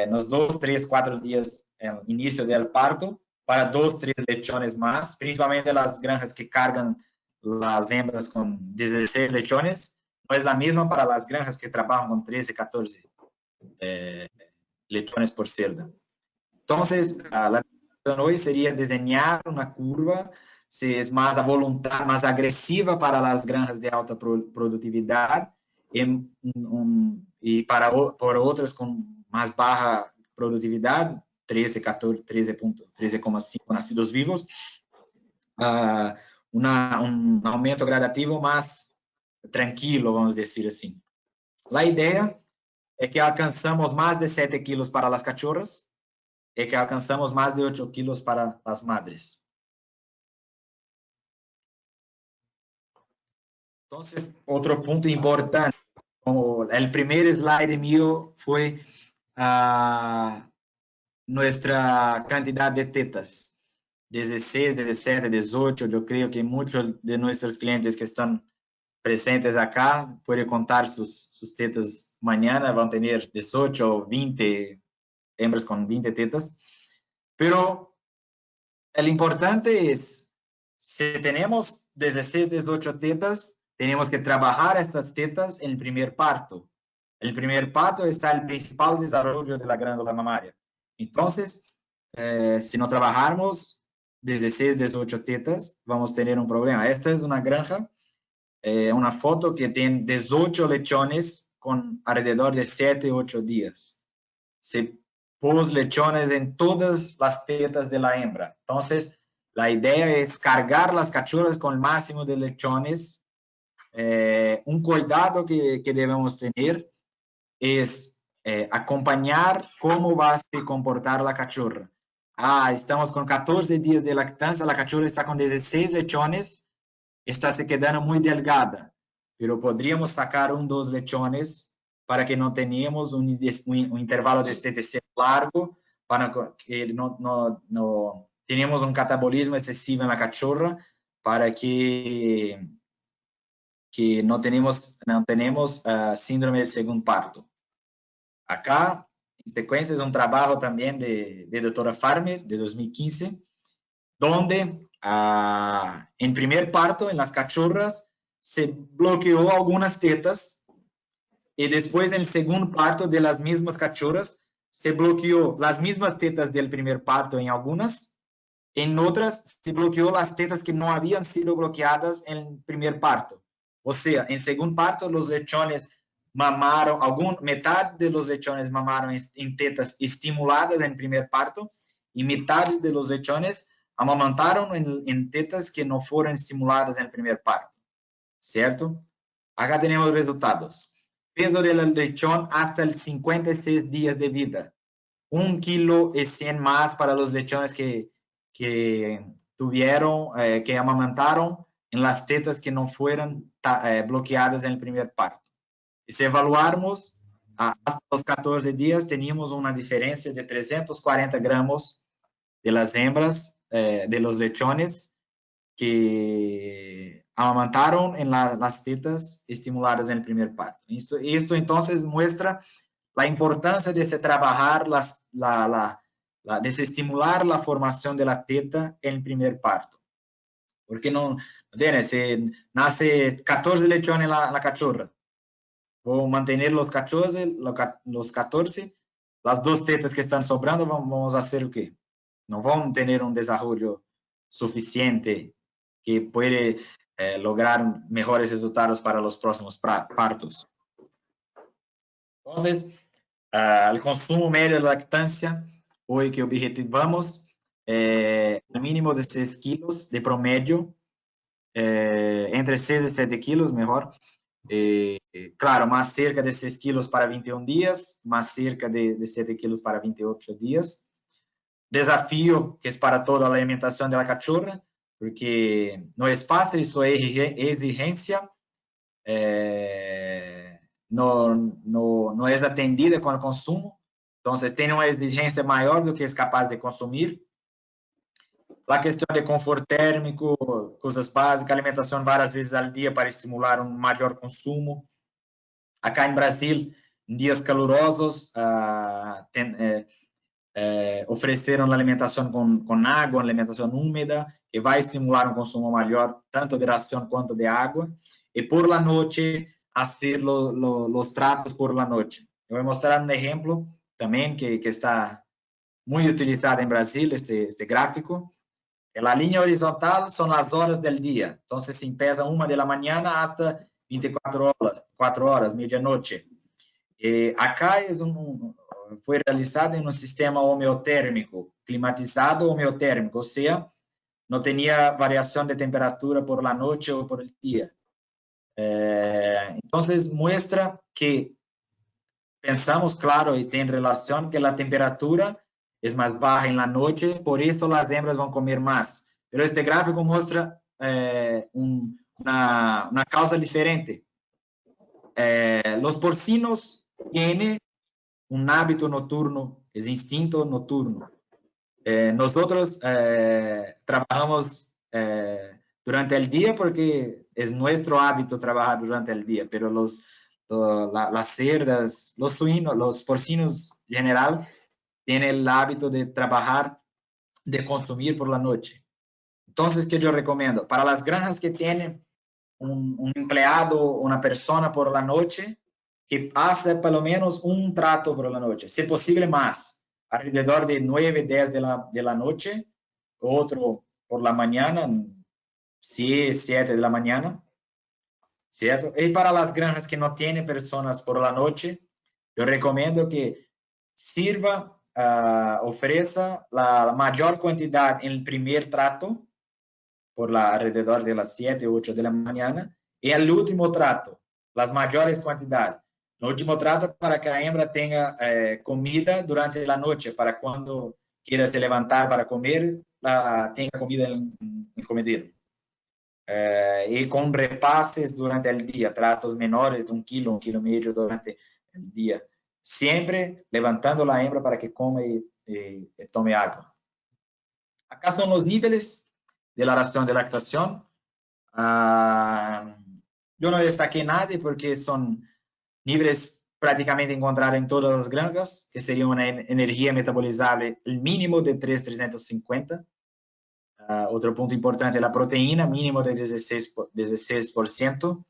[SPEAKER 2] los 2, 3, 4 días en inicio del parto, para 2, 3 lechones más, principalmente las granjas que cargan las hembras con 16 lechones, no es la misma para las granjas que trabajan con 13, 14 lechones por cerda. Entonces, la recomendación hoy sería diseñar una curva, si es más a voluntad, más agresiva para las granjas de alta productividad y para otras con más baja productividad, 13, 14, 13,5 nacidos vivos, un aumento gradativo más tranquilo, vamos a decir así. La idea es que alcanzamos más de 7 kilos para las cachorras y que alcanzamos más de 8 kilos para las madres. Entonces, otro punto importante, como el primer slide mío fue nuestra cantidad de tetas, 16, 17, 18, yo creo que muchos de nuestros clientes que están presentes acá pueden contar sus tetas mañana, van a tener 18 o 20 hembras con 20 tetas, pero lo importante es, si tenemos 16, 18 tetas, tenemos que trabajar estas tetas en el primer parto. En el primer parto está el principal desarrollo de la glándula mamaria. Entonces, si no trabajamos 16, 18 tetas, vamos a tener un problema. Esta es una granja, una foto que tiene 18 lechones con alrededor de 7, 8 días. Se puso lechones en todas las tetas de la hembra. Entonces, la idea es cargar las cachorras con el máximo de lechones. Un cuidado que debemos tener es acompañar cómo va a se comportar la cachorra. Estamos con 14 días de lactancia, la cachorra está con 16 lechones, está se quedando muy delgada, pero podríamos sacar 1, 2 lechones para que no tengamos un intervalo de CTC largo, para que no tenemos un catabolismo excesivo en la cachorra, para que no tenemos síndrome de segundo parto. Acá, en secuencia, es un trabajo también de doctora Farmer, de 2015, donde en primer parto, en las cachorras, se bloqueó algunas tetas, y después en el segundo parto de las mismas cachorras, se bloqueó las mismas tetas del primer parto en algunas, en otras se bloqueó las tetas que no habían sido bloqueadas en el primer parto. O sea, en segundo parto los lechones mamaron, mitad de los lechones mamaron en tetas estimuladas en primer parto, y mitad de los lechones amamantaron en tetas que no fueron estimuladas en el primer parto. ¿Cierto? Acá tenemos resultados. Peso del lechón hasta el 56 días de vida. 1,1 kilo más para los lechones que tuvieron, que amamantaron en las tetas que no fueron bloqueadas en el primer parto. Y si evaluarmos, hasta los 14 días teníamos una diferencia de 340 gramos de las hembras, de los lechones que amamantaron en las tetas estimuladas en el primer parto. Esto entonces muestra la importancia de trabajar desestimular la formación de la teta en el primer parto. Porque no, se nace 14 lechones en la cachorra. Voy a mantener los 14, las 2 tetas que están sobrando, vamos a hacer o qué? No vamos a tener un desarrollo suficiente que puede lograr mejores resultados para los próximos partos. Entonces, el consumo medio de lactancia, hoy que objetivamos, al mínimo de 6 kilos de promedio, entre 6 y 7 kilos, mejor. Claro, más cerca de 6 kilos para 21 días, más cerca de 7 kilos para 28 días. Desafío que es para toda la alimentación de la cachorra, porque no es fácil, eso es exigencia. No es atendida con el consumo, entonces tiene una exigencia mayor do que es capaz de consumir. La cuestión de confort térmico, cosas básicas, alimentación varias veces al día para estimular un mayor consumo. Acá en Brasil, en días calurosos, ofrecieron la alimentación con agua, alimentación húmeda, que va a estimular un consumo mayor, tanto de ración cuanto de agua. Y por la noche, hacer los tratos por la noche. Yo voy a mostrar un ejemplo también que está muy utilizado en Brasil, este gráfico. En la línea horizontal son las horas del día. Entonces, se empieza 1 de la mañana hasta 24 horas, 4 horas, medianoche. Acá fue realizado en un sistema homeotérmico, climatizado homeotérmico, o sea, no tenía variación de temperatura por la noche o por el día. Entonces, muestra que pensamos, claro, y tiene relación que la temperatura es más baja en la noche, por eso las hembras van a comer más. Pero este gráfico muestra una causa diferente. Los porcinos tienen un hábito nocturno, es instinto nocturno. Nosotros trabajamos durante el día porque es nuestro hábito trabajar durante el día, pero las cerdas, los suinos, los porcinos en general, tienen el hábito de trabajar, de consumir por la noche. Entonces, ¿qué yo recomiendo? Para las granjas que tienen un empleado, una persona por la noche, que hace por lo menos un trato por la noche, si posible más, alrededor de 9, 10 de la noche, otro por la mañana, 6, 7 de la mañana, ¿cierto? Y para las granjas que no tienen personas por la noche, yo recomiendo que sirva, ofrezca la mayor cantidad en el primer trato, por alrededor de las 7, 8 de la mañana, y el último trato, las mayores cantidades. El último trato para que la hembra tenga comida durante la noche, para cuando quiera se levantar para comer, tenga comida en el comedero. Y con repases durante el día, tratos menores de 1 kilo y medio durante el día. Siempre levantando la hembra para que coma y tome agua. Acá son los niveles de la ración de lactación. Yo no destaqué nada porque son niveles prácticamente encontrados en todas las granjas, que sería una energía metabolizable el mínimo de 3.350. Otro punto importante, la proteína, mínimo de 16%.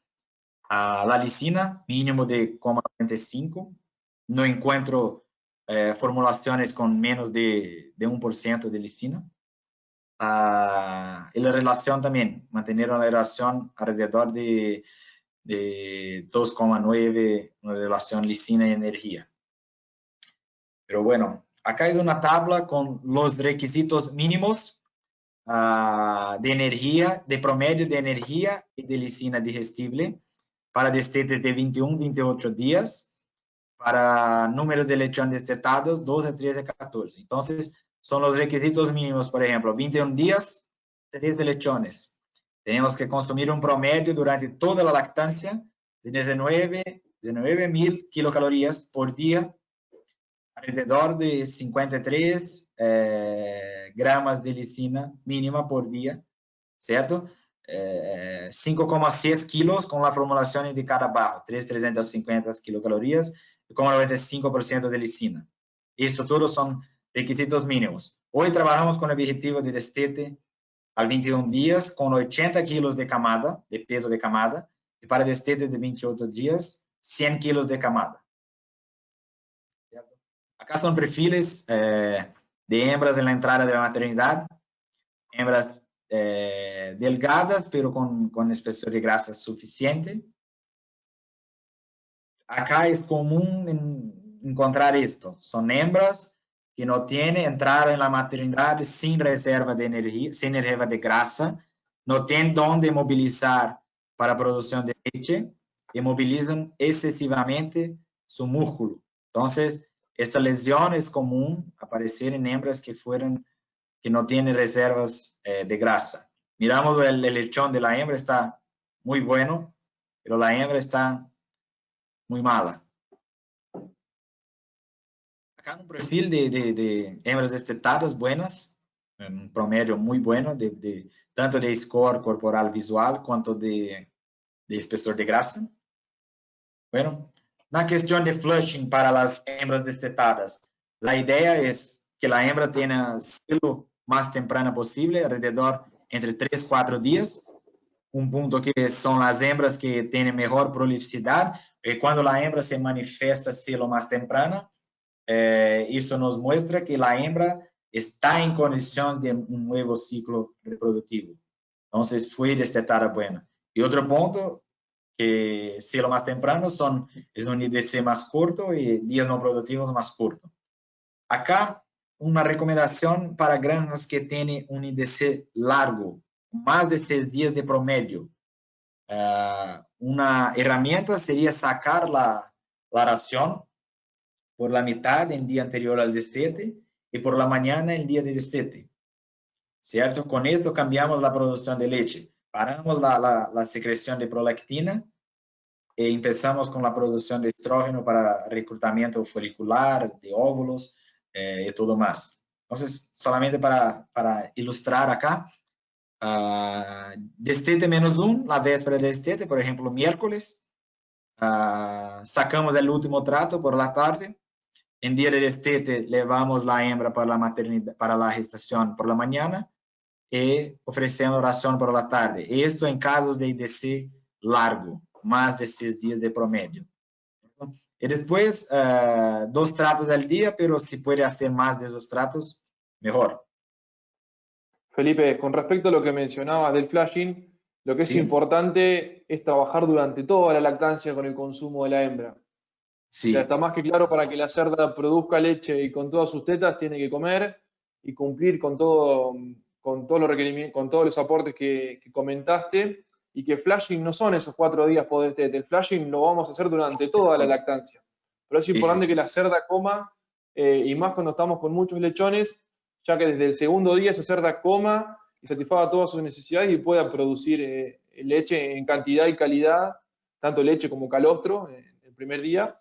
[SPEAKER 2] La lisina, mínimo de 0,95. No encuentro formulaciones con menos de 1% de lisina. Y la relación también, mantener una relación alrededor de 2,9, una relación lisina y energía. Pero bueno, acá es una tabla con los requisitos mínimos de energía, de promedio de energía y de lisina digestible para destetes de 21, 28 días, para números de lechones destetados, 12, 13, 14. Entonces, son los requisitos mínimos, por ejemplo, 21 días, 13 lechones. Tenemos que consumir un promedio durante toda la lactancia de 9.000 kilocalorías por día, alrededor de 53 gramos de lisina mínima por día, ¿cierto? 5,6 kilos con la formulación indicada abajo, 3.350 kilocalorías y 95% de lisina. Esto todos son requisitos mínimos. Hoy trabajamos con el objetivo de destete al 21 días con 80 kilos de camada, de peso de camada, y para destetes de 28 días, 100 kilos de camada. Acá son perfiles de hembras en la entrada de la maternidad, hembras delgadas, pero con espesor de grasa suficiente. Acá es común encontrar esto. Son hembras que no tienen entrada en la maternidad sin reserva de energía, sin reserva de grasa, no tienen dónde movilizar para producción de leche y movilizan excesivamente su músculo. Entonces, esta lesión es común aparecer en hembras que no tienen reservas de grasa. Miramos el lechón de la hembra, está muy bueno, pero la hembra está muy mala. Acá un perfil de hembras destetadas buenas, un promedio muy bueno, tanto de score corporal visual cuanto de espesor de grasa. Bueno, na cuestión de flushing para las hembras destetadas, la idea es que la hembra tenga celo más temprana posible, alrededor entre 3 y 4 días. Un punto que son las hembras que tienen mejor prolificidad. Cuando la hembra se manifiesta celo más temprano, eso nos muestra que la hembra está en condición de un nuevo ciclo reproductivo. Entonces, fue destetada buena. Y otro punto, que celo más temprano es un IDC más corto y días no productivos más corto. Acá, una recomendación para granjas que tienen un IDC largo, más de 6 días de promedio. Una herramienta sería sacar la ración por la mitad el día anterior al destete y por la mañana el día de destete. ¿Cierto? Con esto cambiamos la producción de leche. Paramos la secreción de prolactina y empezamos con la producción de estrógeno para reclutamiento folicular, de óvulos y todo más. Entonces, solamente para ilustrar acá, destete -1, la véspera de destete, por ejemplo, miércoles, sacamos el último trato por la tarde. En día de destete, llevamos la hembra para la maternidad, para la gestación por la mañana y ofreciendo ración por la tarde. Esto en casos de IDC largo, más de 6 días de promedio. Y después, 2 tratos al día, pero si puede hacer más de 2 tratos, mejor.
[SPEAKER 1] Felipe, con respecto a lo que mencionabas del flashing, lo que es
[SPEAKER 2] Sí.
[SPEAKER 1] importante es trabajar durante toda la lactancia con el consumo de la hembra.
[SPEAKER 2] Sí.
[SPEAKER 1] Ya está más que claro, para que la cerda produzca leche y con todas sus tetas tiene que comer y cumplir con todos los requerimientos, con todos los aportes que comentaste, y que flashing no son esos 4 días por destete. El flashing lo vamos a hacer durante toda la lactancia. Pero es importante que la cerda coma, y más cuando estamos con muchos lechones, ya que desde el segundo día esa cerda coma y satisfaga todas sus necesidades y pueda producir leche en cantidad y calidad, tanto leche como calostro en el primer día,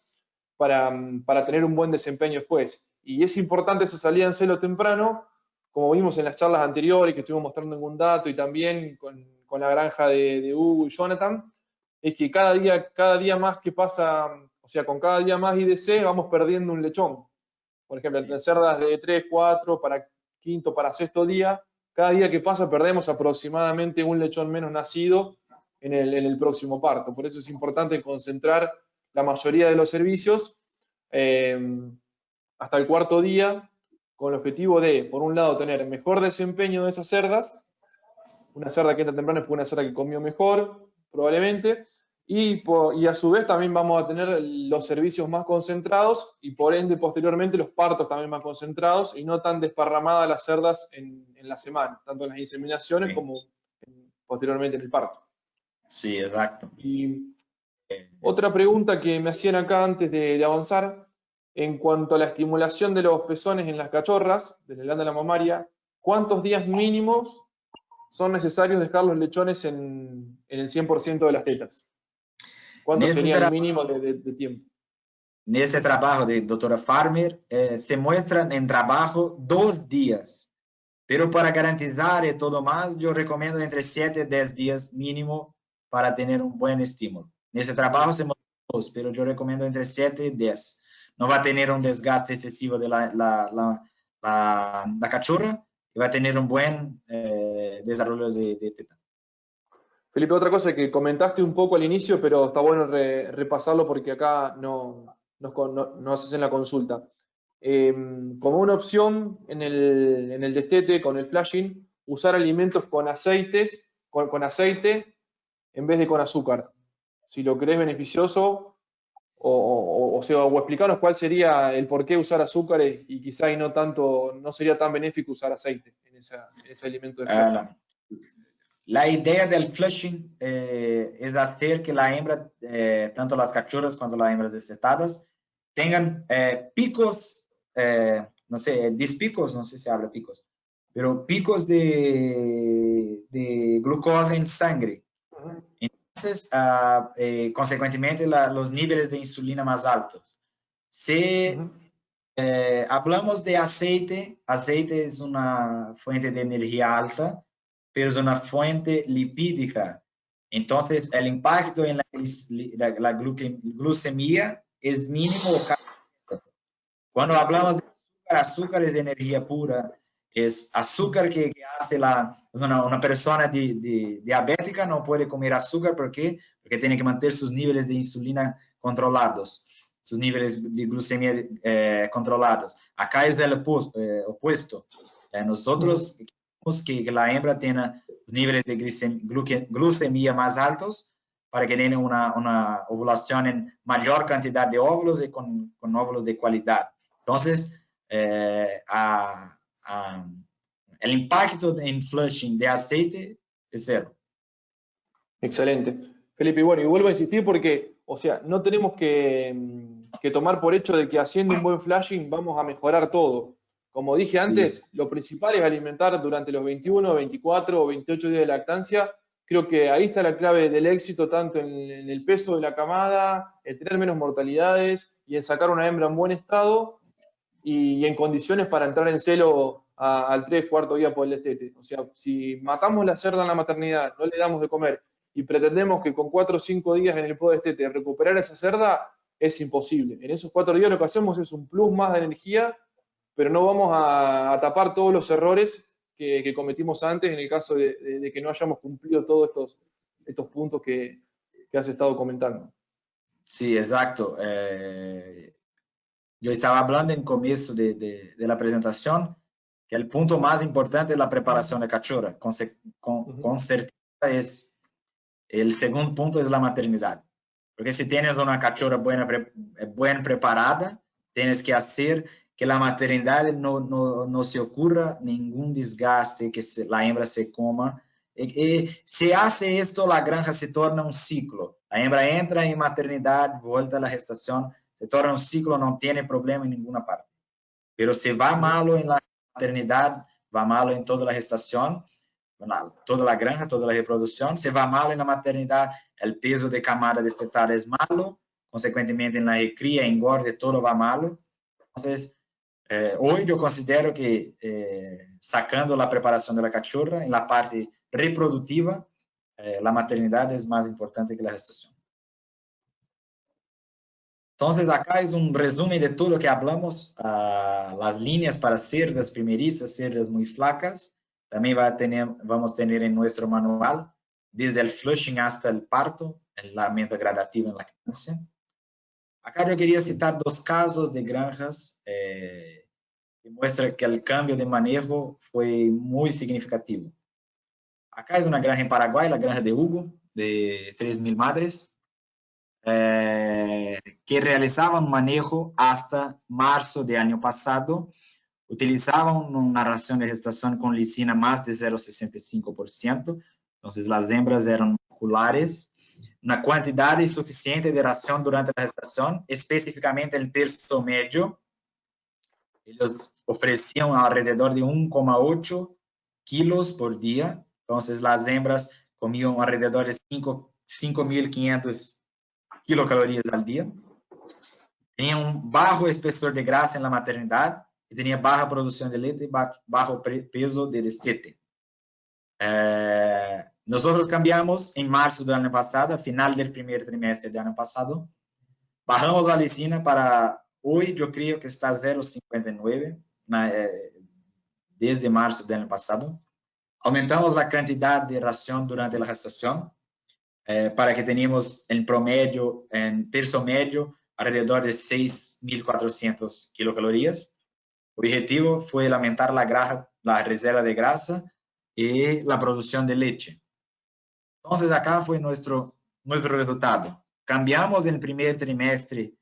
[SPEAKER 1] para tener un buen desempeño después. y es importante esa salida en celo temprano, como vimos en las charlas anteriores que estuvimos mostrando en un dato y también con la granja de Hugo y Jonathan, es que cada día más que pasa, o sea, con cada día más IDC vamos perdiendo un lechón. Por ejemplo, entre cerdas de 3, 4, para quinto, para sexto día, cada día que pasa perdemos aproximadamente un lechón menos nacido en el próximo parto. Por eso es importante concentrar la mayoría de los servicios hasta el cuarto día, con el objetivo de, por un lado, tener mejor desempeño de esas cerdas. Una cerda que entra temprano es una cerda que comió mejor, probablemente, y a su vez también vamos a tener los servicios más concentrados y por ende posteriormente los partos también más concentrados y no tan desparramadas las cerdas en la semana, tanto en las inseminaciones como posteriormente en el parto.
[SPEAKER 2] Sí, exacto.
[SPEAKER 1] Y otra pregunta que me hacían acá antes de avanzar, en cuanto a la estimulación de los pezones en las cachorras, de la glándula mamaria, ¿cuántos días mínimos son necesarios dejar los lechones en el 100% de las tetas? ¿Cuánto sería el mínimo de tiempo?
[SPEAKER 2] Nesse trabajo de doctora Farmer, se muestran en trabajo 2 días, pero para garantizar y todo más, yo recomiendo entre 7 y 10 días mínimo para tener un buen estímulo. Nesse trabajo se muestran 2, pero yo recomiendo entre 7 y 10. No va a tener un desgaste excesivo de la cachorra y va a tener un buen desarrollo de teta.
[SPEAKER 1] Felipe, otra cosa que comentaste un poco al inicio, pero está bueno repasarlo porque acá no haces en la consulta. Como una opción en el destete, con el flashing, usar alimentos con aceites, con aceite en vez de con azúcar. Si lo crees beneficioso, o explicarnos cuál sería el por qué usar azúcares y quizá no sería tan benéfico usar aceite en ese alimento de flashing.
[SPEAKER 2] La idea del flushing es hacer que la hembra, tanto las cachorras como las hembras destetadas, tengan picos, no sé, dispicos, no sé si habla picos, pero picos de glucosa en sangre. Entonces, consecuentemente, los niveles de insulina más altos. Si hablamos de aceite, aceite es una fuente de energía alta, pero es una fuente lipídica. Entonces, el impacto en la glucemia es mínimo. Cuando hablamos de azúcar es de energía pura. Es azúcar que hace una persona diabética no puede comer azúcar. ¿Por qué? Porque tiene que mantener sus niveles de insulina controlados, sus niveles de glucemia controlados. Acá es el opuesto. Nosotros queremos que la hembra tenga niveles de glucemia más altos para que tenga una ovulación en mayor cantidad de óvulos y con óvulos de calidad. Entonces, el impacto en flushing de aceite es cero.
[SPEAKER 1] Excelente. Felipe, bueno, y vuelvo a insistir porque, o sea, no tenemos que tomar por hecho de que haciendo un buen flashing vamos a mejorar todo. Como dije antes, lo principal es alimentar durante los 21, 24 o 28 días de lactancia. Creo que ahí está la clave del éxito, tanto en el peso de la camada, en tener menos mortalidades y en sacar una hembra en buen estado y en condiciones para entrar en celo al 3, cuarto día por el destete. O sea, si matamos la cerda en la maternidad, no le damos de comer y pretendemos que con 4 o 5 días en el podestete recuperar esa cerda, es imposible. En esos 4 días lo que hacemos es un plus más de energía, pero no vamos a tapar todos los errores que cometimos antes en el caso de que no hayamos cumplido todos estos puntos que has estado comentando.
[SPEAKER 2] Sí, exacto. Yo estaba hablando en comienzo de la presentación que el punto más importante es la preparación de cachorra. Con certeza es el segundo punto es la maternidad. Porque si tienes una cachorra bien preparada, tienes que hacer que la maternidad no se ocurra ningún desgaste, que la hembra se coma. Si hace esto, la granja se torna un ciclo. La hembra entra en maternidad, vuelta a la gestación, se torna un ciclo, no tiene problema en ninguna parte. Pero si va malo en la maternidad, va malo en toda la gestación, toda la granja, toda la reproducción. Si va mal en la maternidad, el peso de camada destetada es malo, consecuentemente en la recría, engorde, todo va malo. Entonces, Hoy yo considero que sacando la preparación de la cachorra, en la parte reproductiva, la maternidad es más importante que la gestación. Entonces, acá es un resumen de todo lo que hablamos, las líneas para cerdas primerizas, cerdas muy flacas. También vamos a tener en nuestro manual, desde el flushing hasta el parto, la aumento gradativo en lactancia. Acá yo quería citar dos casos de granjas que muestran que el cambio de manejo fue muy significativo. Acá es una granja en Paraguay, la granja de Hugo, de 3.000 madres. Que realizaban manejo hasta marzo del año pasado, utilizaban una ración de gestación con lisina más de 0,65%, entonces las hembras eran oculares, una cantidad insuficiente de ración durante la gestación, específicamente el tercio medio, ellos ofrecían alrededor de 1,8 kilos por día, entonces las hembras comían alrededor de 5.500 kilocalorías al día. Tenía un bajo espesor de grasa en la maternidad y tenía baja producción de leche y bajo peso de destete. Nosotros cambiamos en marzo del año pasado, a final del primer trimestre del año pasado. Bajamos la lisina para hoy, yo creo que está 0,59 desde marzo del año pasado. Aumentamos la cantidad de ración durante la gestación. Para que teníamos en promedio, en tercio medio, alrededor de 6.400 kilocalorías. El objetivo fue aumentar la reserva de grasa y la producción de leche. Entonces, acá fue nuestro resultado. Cambiamos en el primer trimestre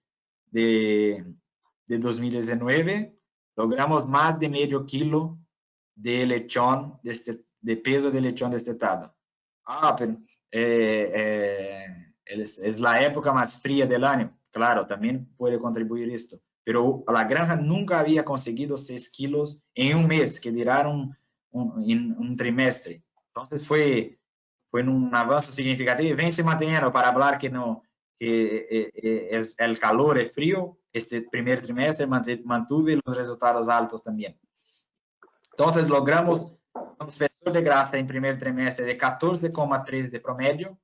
[SPEAKER 2] de 2019, logramos más de medio kilo de lechón, de peso de lechón destetado. Pero es la época más fría del año. Claro, también puede contribuir esto. Pero la granja nunca había conseguido 6 kilos en un mes, que duraron en un trimestre. Entonces fue un avance significativo. Ven se manteniendo para hablar que el calor es frío. Este primer trimestre mantuve los resultados altos también. Entonces logramos un espesor de grasa en primer trimestre de 14,3 de promedio,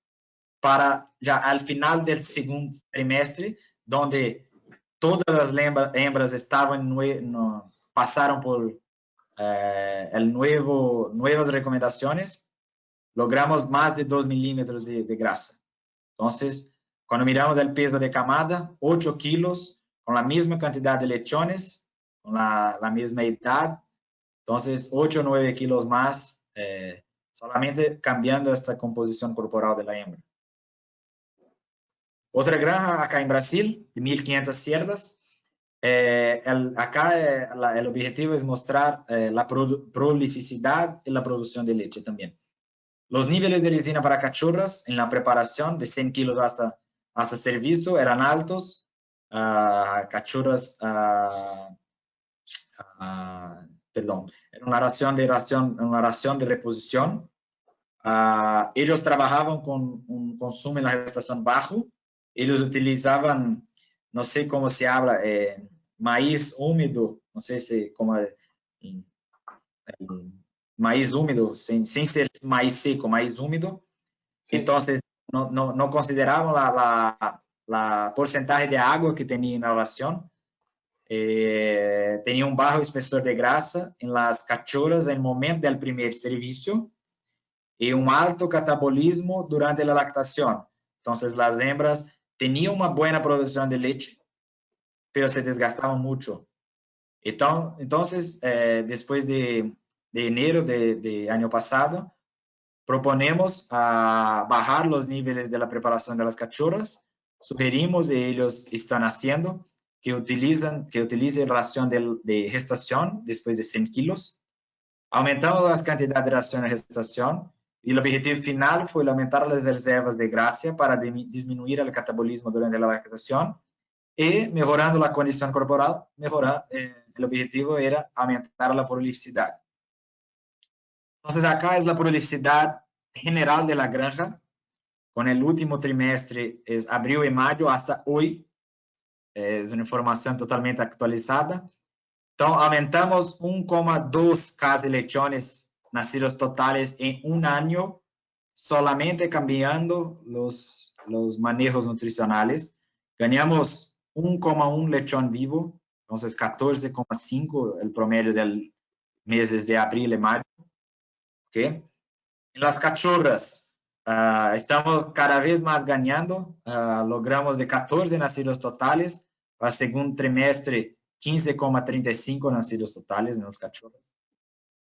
[SPEAKER 2] para ya al final del segundo trimestre, donde todas las hembras pasaron por nuevas recomendaciones, logramos más de 2 milímetros de grasa. Entonces, cuando miramos el peso de camada, 8 kilos, con la misma cantidad de lechones, con la misma edad, entonces 8 o 9 kilos más, solamente cambiando esta composición corporal de la hembra. Otra granja acá en Brasil, de 1.500 cerdas. Acá el objetivo es mostrar la prolificidad y la producción de leche también. Los niveles de lisina para cachorras en la preparación de 100 kilos hasta servicio eran altos. Cachorras, perdón, era una ración de reposición. Ellos trabajaban con un consumo en la gestación bajo. Ellos utilizaban, no sé cómo se habla, maíz húmedo, no sé si como maíz húmedo, sin ser maíz seco, maíz húmedo. Sí. Entonces, no consideraban la porcentaje de agua que tenía en la ración. Tenía un bajo espesor de grasa en las cachorras en el momento del primer servicio y un alto catabolismo durante la lactación. Entonces, las hembras tenían una buena producción de leche, pero se desgastaban mucho. Entonces, después de enero de año pasado, proponemos bajar los niveles de la preparación de las cachorras. Sugerimos, y ellos están haciendo, que utilicen ración de gestación después de 100 kilos. Aumentamos las cantidades de ración de gestación y el objetivo final fue aumentar las reservas de grasa para disminuir el catabolismo durante la lactación y mejorando la condición corporal, el objetivo era aumentar la prolificidad. Entonces acá es la prolificidad general de la granja, con el último trimestre es abril y mayo hasta hoy, es una información totalmente actualizada. Entonces, aumentamos 1,2 casi lechones nacidos totales en un año, solamente cambiando los manejos nutricionales. Ganamos 1,1 lechón vivo, entonces 14,5 el promedio del meses de abril y mayo. ¿Okay? En las cachorras, estamos cada vez más ganando, logramos de 14 nacidos totales, para el segundo trimestre 15,35 nacidos totales en las cachorras.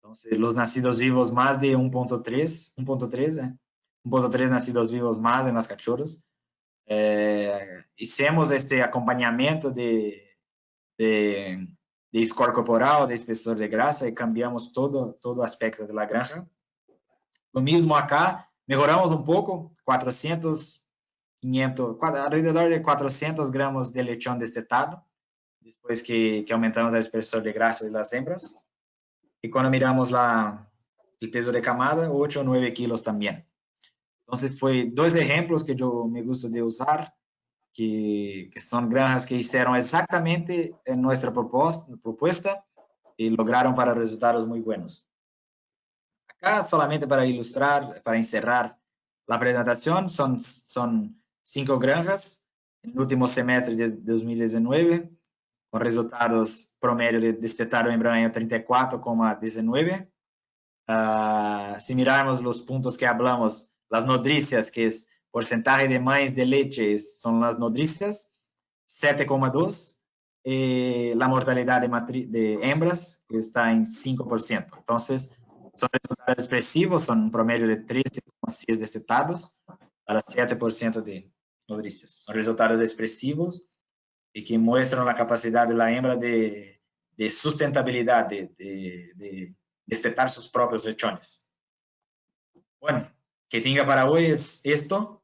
[SPEAKER 2] Entonces, los nacidos vivos más de 1.3 nacidos vivos más en las cachorras. Hicimos este acompañamiento de score corporal, de espesor de grasa y cambiamos todo aspecto de la granja. Lo mismo acá, mejoramos un poco, 400, 500, alrededor de 400 gramos de lechón destetado, después que aumentamos el espesor de grasa de las hembras. Y cuando miramos el peso de camada, 8 o 9 kilos también. Entonces, fue dos ejemplos que yo me gusta de usar, que son granjas que hicieron exactamente en nuestra propuesta y lograron para resultados muy buenos. Acá, solamente para ilustrar, para encerrar la presentación, son 5 granjas en el último semestre de 2019, con resultados promedio de destetado embrionario 34,19. Si mirarmos los puntos que hablamos, las nodricias, que es porcentaje de maíz de leche, son las nodricias, 7,2. La mortalidad de hembras, que está en 5%. Entonces, son resultados expresivos, son un promedio de 13,6 destetados para 7% de nodricias. Son resultados expresivos y que muestran la capacidad de la hembra de sustentabilidad, de destetar sus propios lechones. Bueno, que tenga para hoy es esto.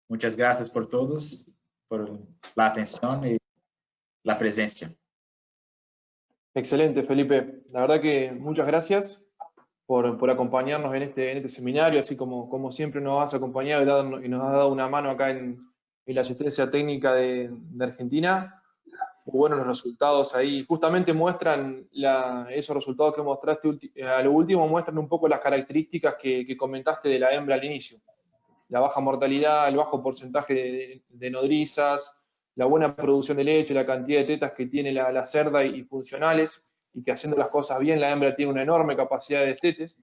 [SPEAKER 2] Muchas gracias por todos, por la atención y la presencia.
[SPEAKER 1] Excelente, Felipe. La verdad que muchas gracias por acompañarnos en este seminario, así como siempre nos has acompañado y nos has dado una mano acá en la asistencia técnica de Argentina. Muy buenos los resultados ahí. Justamente muestran esos resultados que mostraste a lo último, muestran un poco las características que comentaste de la hembra al inicio. La baja mortalidad, el bajo porcentaje de nodrizas, la buena producción de leche, la cantidad de tetas que tiene la cerda y funcionales, y que haciendo las cosas bien la hembra tiene una enorme capacidad de destetes.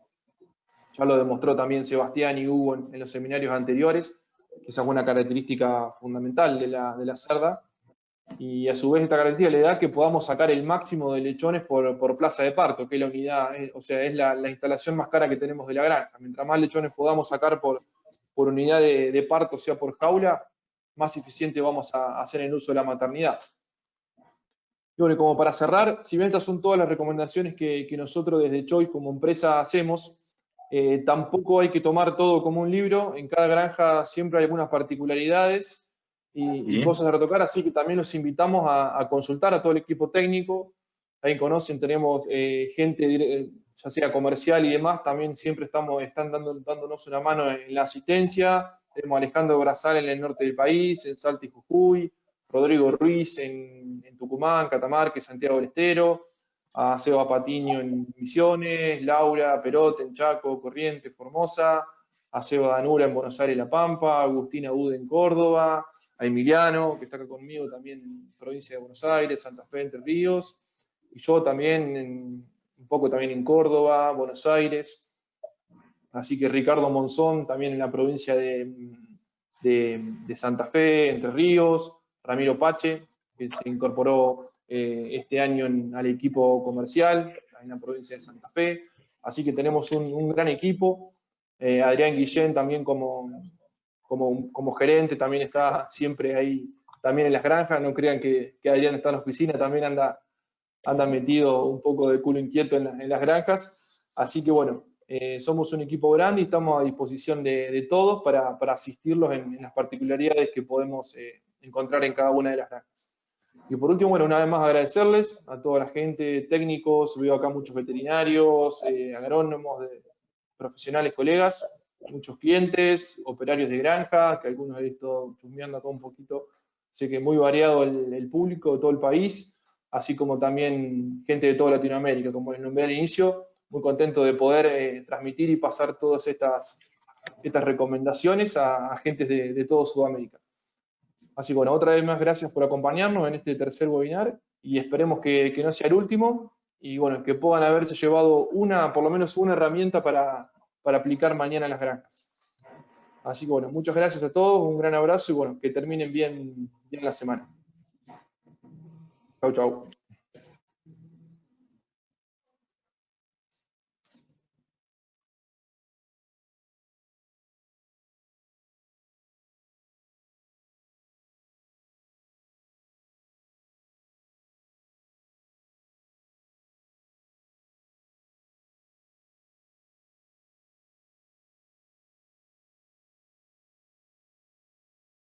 [SPEAKER 1] Ya lo demostró también Sebastián y Hugo en los seminarios anteriores, que esa es una característica fundamental de la cerda. Y a su vez esta característica le da que podamos sacar el máximo de lechones por plaza de parto, que es la unidad, o sea, es la instalación más cara que tenemos de la granja. Mientras más lechones podamos sacar por unidad de parto, o sea, por jaula, más eficiente vamos a hacer el uso de la maternidad. Y bueno, como para cerrar, si bien estas son todas las recomendaciones que nosotros desde Choice como empresa hacemos, tampoco hay que tomar todo como un libro. En cada granja siempre hay algunas particularidades y cosas a retocar, así que también los invitamos a consultar a todo el equipo técnico. Ahí conocen, tenemos gente, ya sea comercial y demás, también siempre están dándonos una mano en la asistencia. Tenemos a Alejandro Brazal en el norte del país, en Salta y Jujuy, Rodrigo Ruiz en Tucumán, Catamarca y Santiago del Estero, a Seba Patiño en Misiones, Laura Perote en Chaco, Corrientes, Formosa, a Seba Danura en Buenos Aires, La Pampa, Agustina Ude en Córdoba, a Emiliano, que está acá conmigo también en provincia de Buenos Aires, Santa Fe, Entre Ríos, y yo también, un poco también en Córdoba, Buenos Aires. Así que Ricardo Monzón también en la provincia de Santa Fe, Entre Ríos, Ramiro Pache, que se incorporó este año al equipo comercial en la provincia de Santa Fe. Así que tenemos un gran equipo. Adrián Guillén también como gerente, también está siempre ahí, también en las granjas. No crean que Adrián está en la oficina, también anda metido un poco de culo inquieto en las granjas. Así que bueno, somos un equipo grande y estamos a disposición de todos para asistirlos en las particularidades que podemos encontrar en cada una de las granjas. Y por último, bueno, una vez más agradecerles a toda la gente, técnicos, veo acá muchos veterinarios, agrónomos, profesionales, colegas, muchos clientes, operarios de granja, que algunos he visto chusmeando acá un poquito, sé que muy variado el público de todo el país. así como también gente de toda Latinoamérica. Como les nombré al inicio, muy contento de poder transmitir y pasar todas estas recomendaciones a agentes de todo Sudamérica. Así que bueno, otra vez más gracias por acompañarnos en este tercer webinar y esperemos que no sea el último y bueno, que puedan haberse llevado por lo menos una herramienta para aplicar mañana en las granjas. Así que bueno, muchas gracias a todos, un gran abrazo y bueno, que terminen bien la semana. Chau, chau.